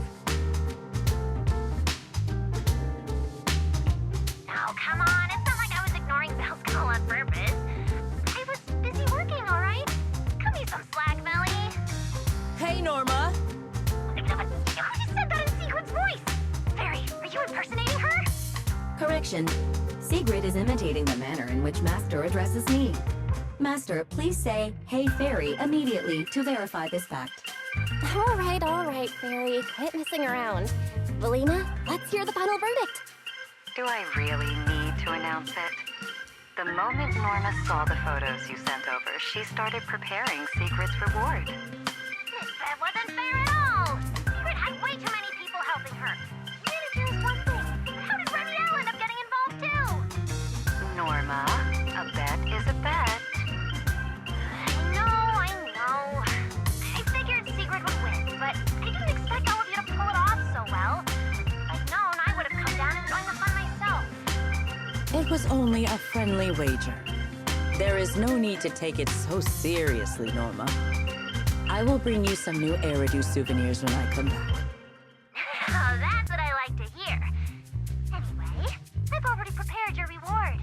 Oh, come on. It's not like I was ignoring Belle's call on purpose. I was busy working, all right? Cut me some slack, Melly. Hey, Norma! Who just said that in Sigrid's voice? Fairy, are you impersonating her? Correction. Sigrid is imitating the manner in which Master addresses me. Master, please say, "Hey, Fairy," immediately to verify this fact. All right, Fairy. Quit messing around. Valina, let's hear the final verdict. Do I really need to announce it? The moment Norma saw the photos you sent over, she started preparing Sigrid's reward. That wasn't fair at all. Sigrid had way too many people helping her. Manager is one thing, but how did Remiel end up getting involved too? Norma, a bet is a bet. I know. I figured Sigrid would win, but I didn't expect all of you to pull it off so well. If I'd known, I would have come down and joined the fun myself. It was only a friendly wager. There is no need to take it so seriously, Norma. I will bring you some new Eridu souvenirs when I come back. Oh, that's what I like to hear. Anyway, I've already prepared your reward.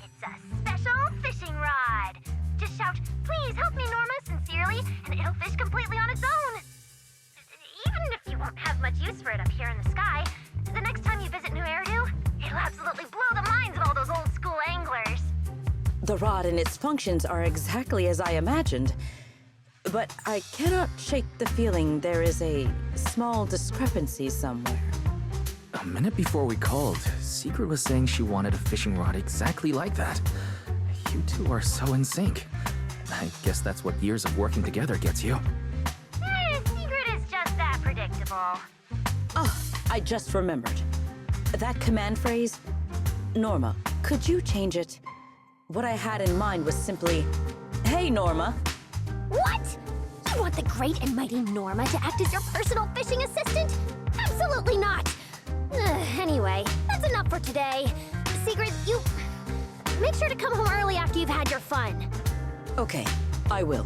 It's a special fishing rod. Just shout, "Please help me, Norma," sincerely, and it'll fish completely on its own. Even if you won't have much use for it up here in the sky, the next time you visit New Eridu, it'll absolutely blow the minds of all those old school anglers. The rod and its functions are exactly as I imagined, but I cannot shake the feeling there is a small discrepancy somewhere. A minute before we called, Sigrid was saying she wanted a fishing rod exactly like that. You two are so in sync. I guess that's what years of working together gets you. Sigrid is just that predictable. Oh, I just remembered. That command phrase, Norma, could you change it? What I had in mind was simply, "Hey, Norma." What? You want the great and mighty Norma to act as your personal fishing assistant? Absolutely not! Anyway, that's enough for today. Sigrid, you... make sure to come home early after you've had your fun. Okay, I will.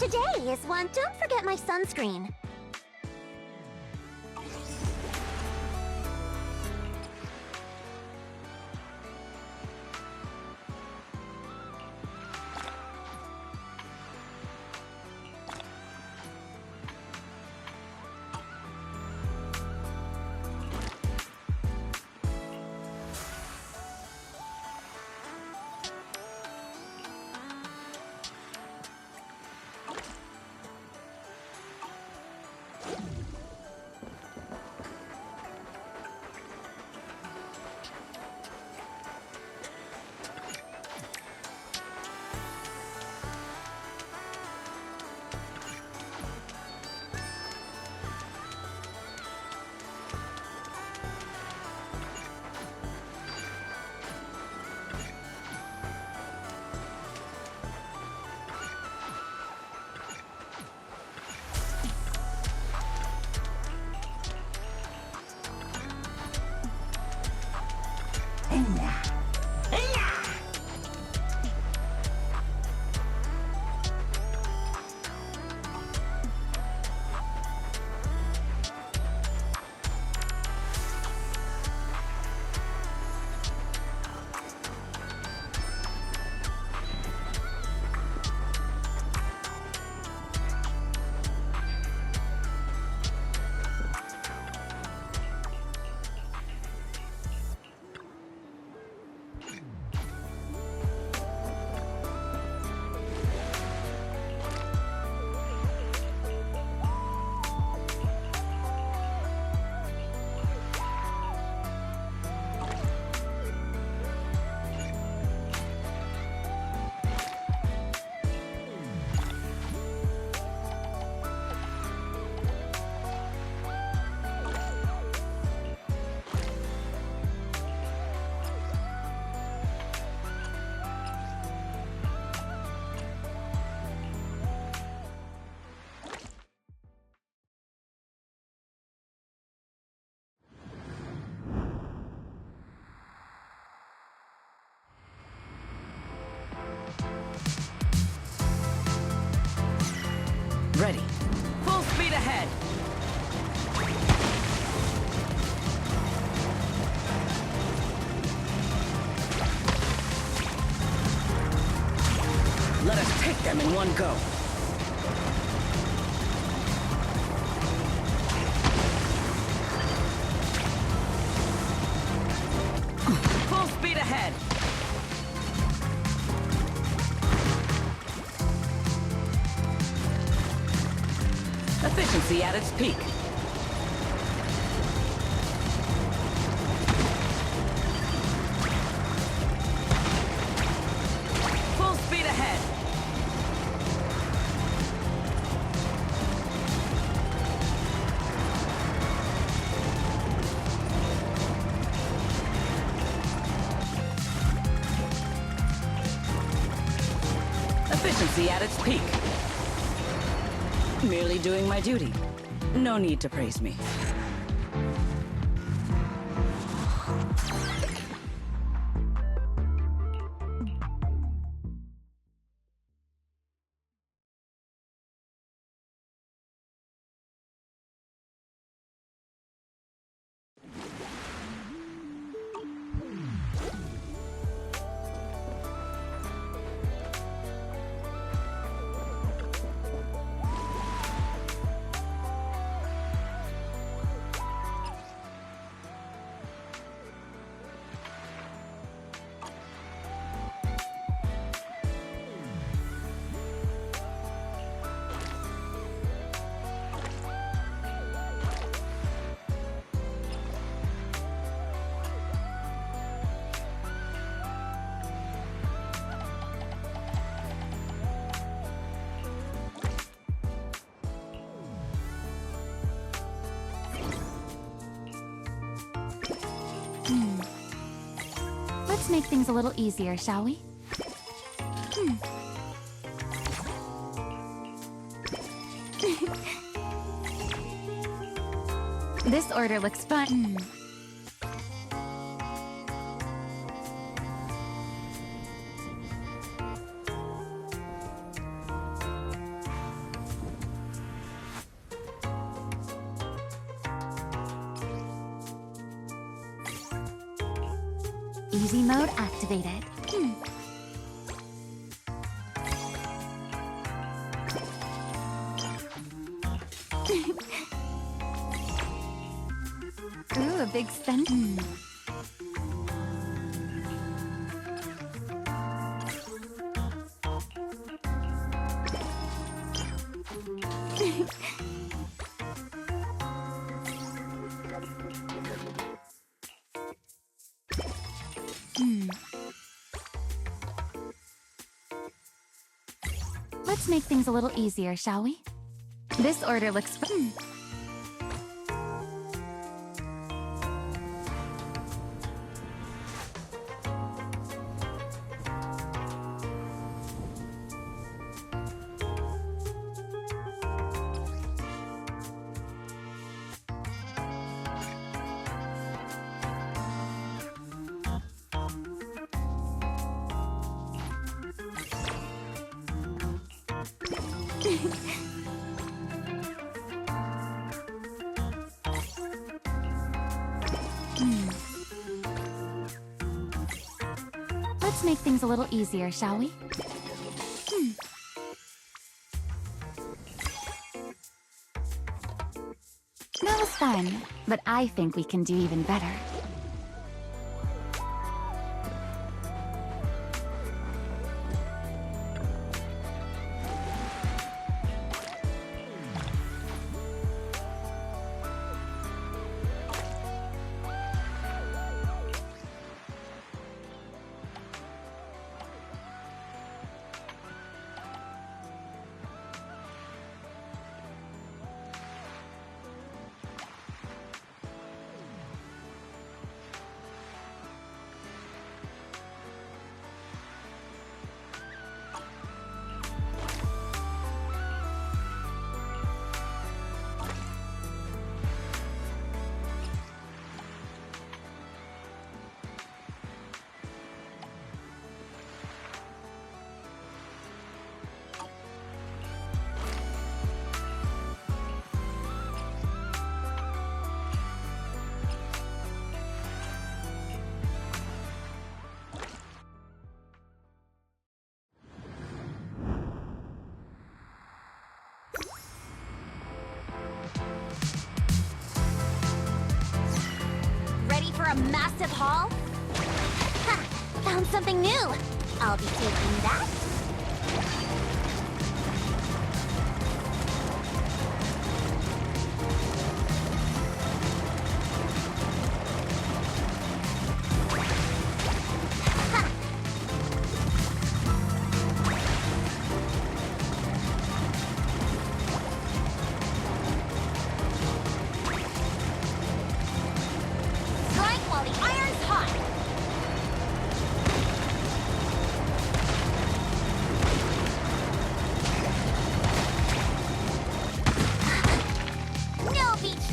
Today is one. Don't forget my sunscreen. Ready. Full speed ahead! Let us take them in one go. Full speed ahead! Efficiency at its peak. Full speed ahead. Efficiency at its peak. Merely doing my duty. No need to praise me. Let's make things a little easier, shall we? This order looks fun. easy mode activated. Ooh, a big spend. Let's make things a little easier, shall we? This order looks fun. Let's make things a little easier, shall we? That was fun, but I think we can do even better. For a massive haul? Ha! Found something new! I'll be taking that.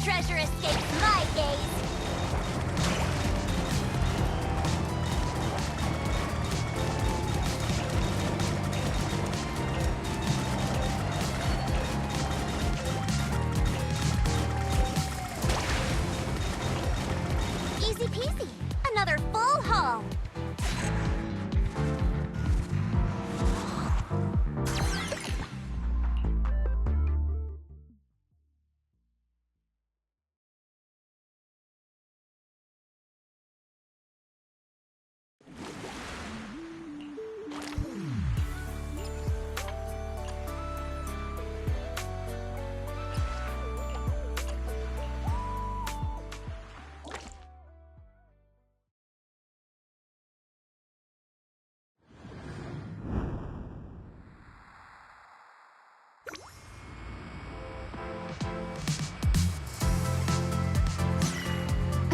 Treasure escapes my gaze! Easy peasy! Another full haul!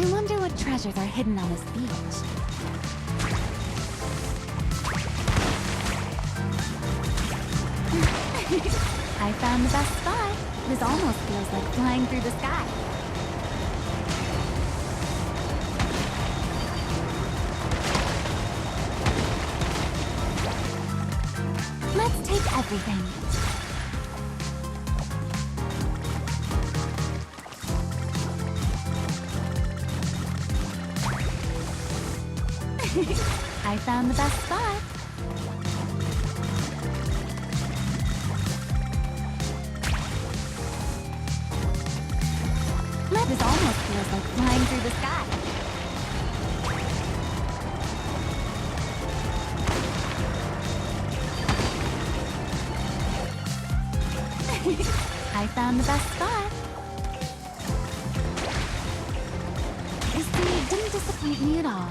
I wonder what treasures are hidden on this beach. I found the best spot. This almost feels like flying through the sky. Let's take everything. I found the best spot. This almost feels like flying through the sky. I found the best spot. This thing didn't disappoint me at all.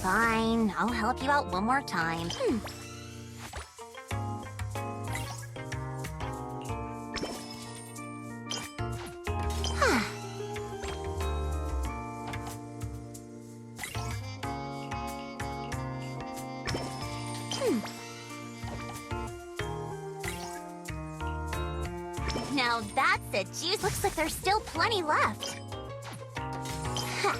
Fine, I'll help you out one more time. Now that's it, juice. Looks like there's still plenty left. Ha.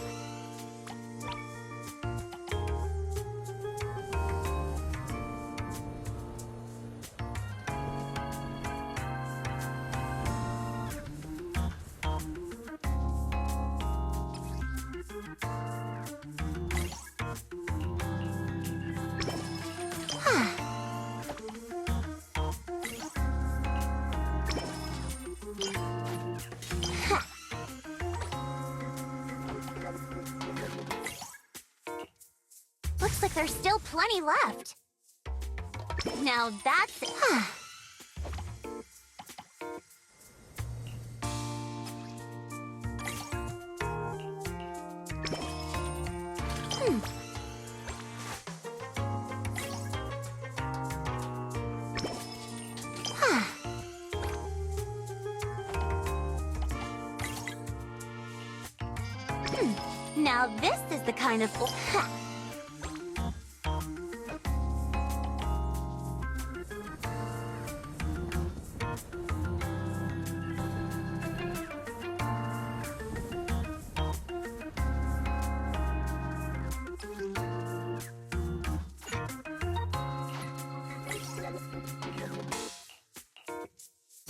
Looks like there's still plenty left. Now that's it. Now this is the kind of...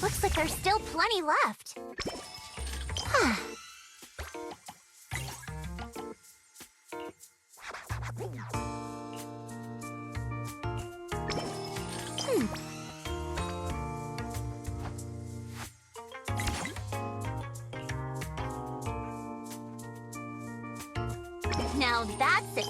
Looks like there's still plenty left. Now that's it.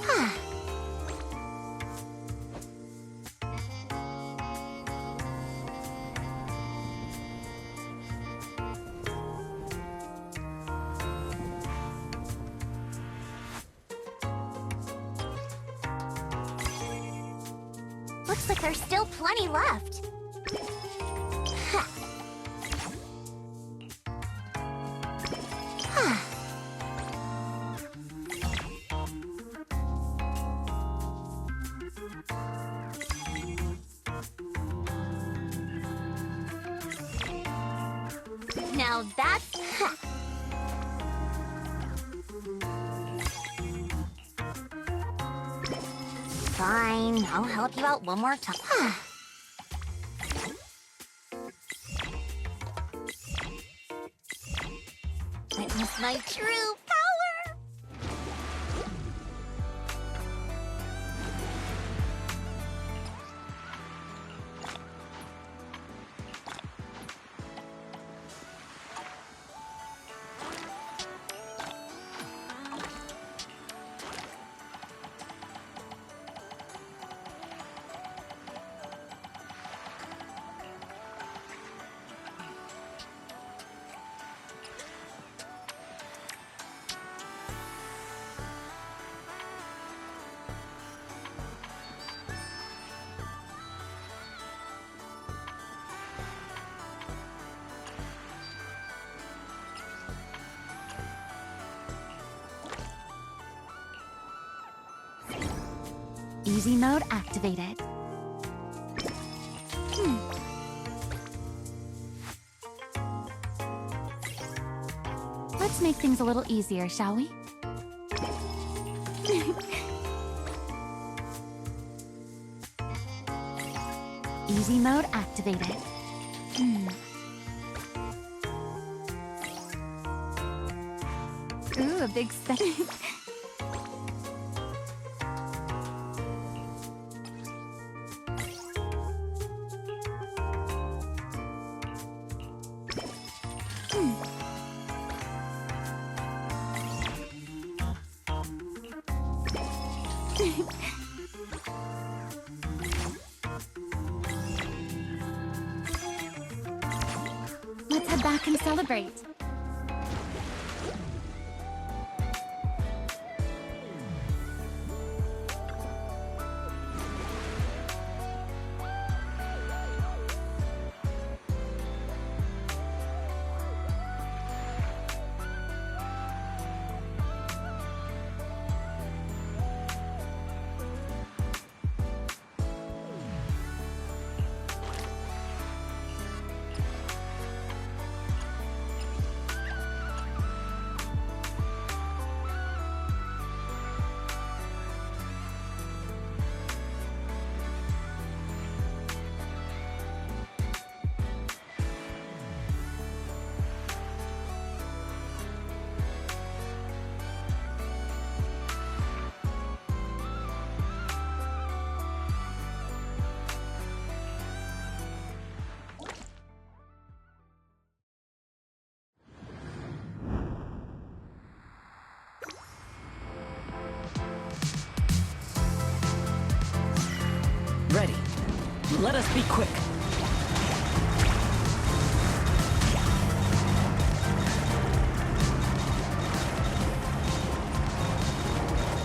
Looks like there's still plenty left. Now that's... Fine, I'll help you out one more time. Witness my true power! Easy mode activated. Let's make things a little easier, shall we? Easy mode activated. Ooh, a big step. Let's head back and celebrate. Ready. Let us be quick.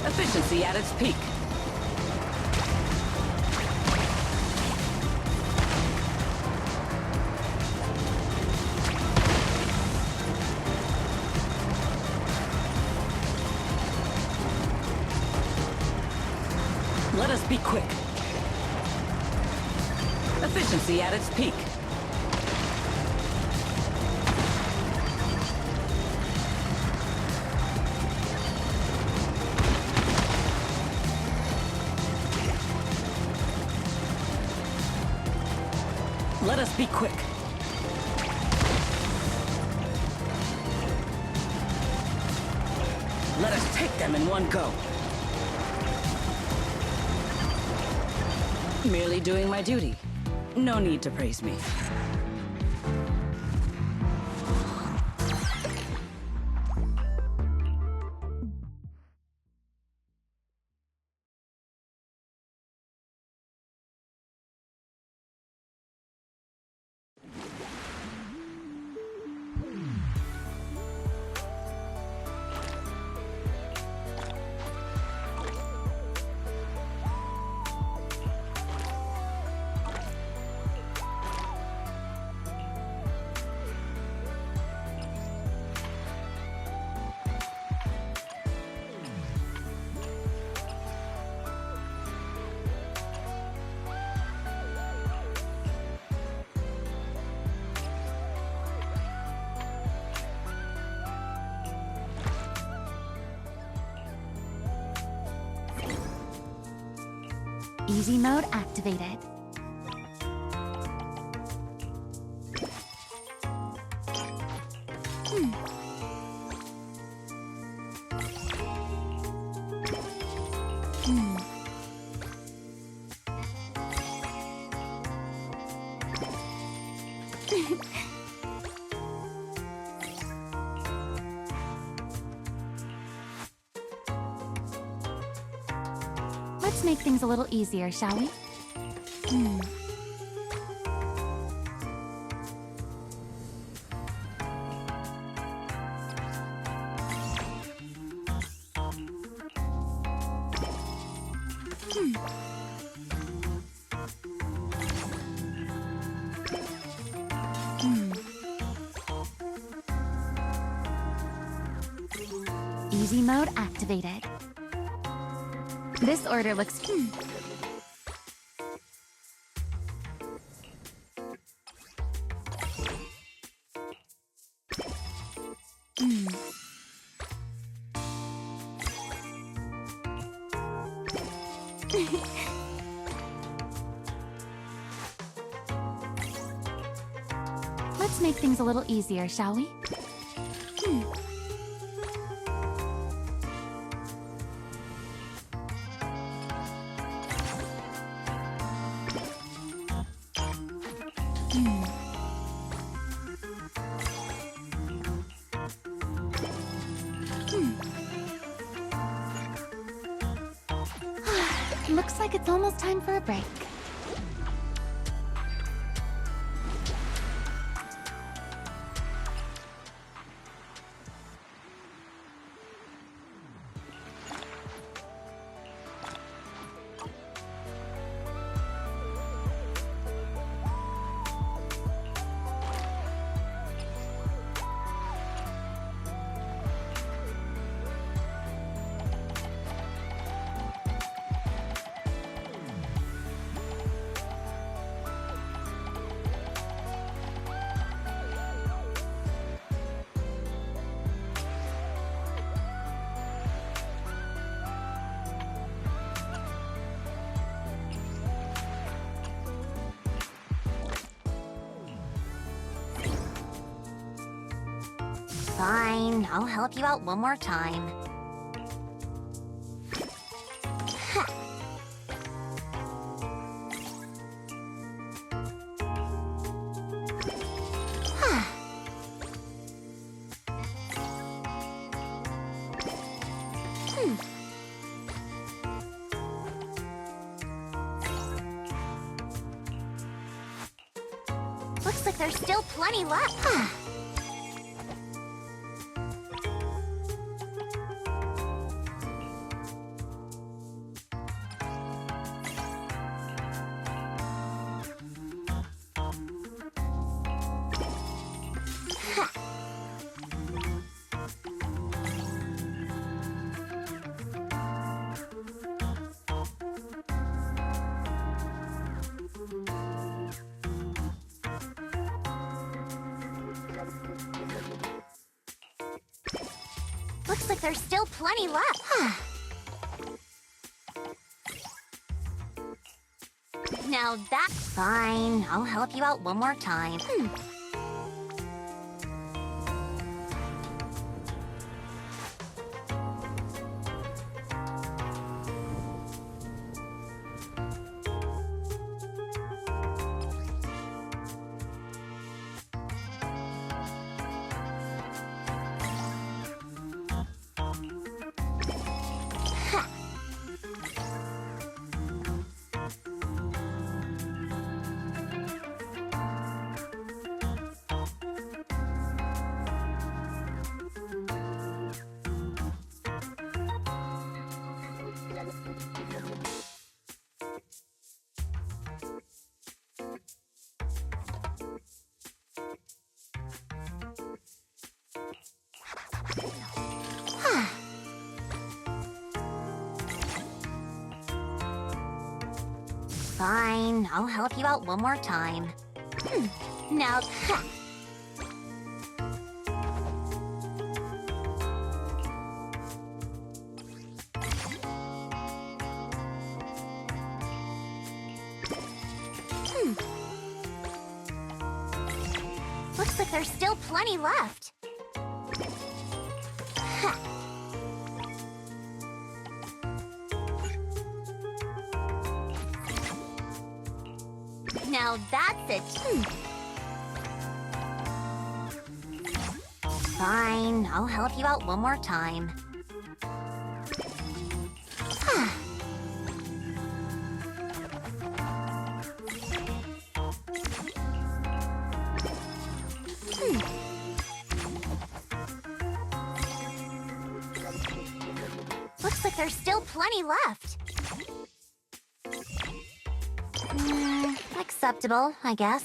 Efficiency at its peak. Let us be quick. Efficiency at its peak. Let us be quick. Let us take them in one go. Merely doing my duty. No need to praise me. Easy mode activated. Let's make things a little easier, shall we? Easy mode activated. This order looks... Let's make things a little easier, shall we? Looks like it's almost time for a break. Fine, I'll help you out one more time. Looks like there's still plenty left. Looks like there's still plenty left. Now that's fine. I'll help you out one more time. Fine, I'll help you out one more time. Now, looks like there's still plenty left. Now that's it. Fine, I'll help you out one more time. Looks like there's still plenty left. Acceptable, I guess.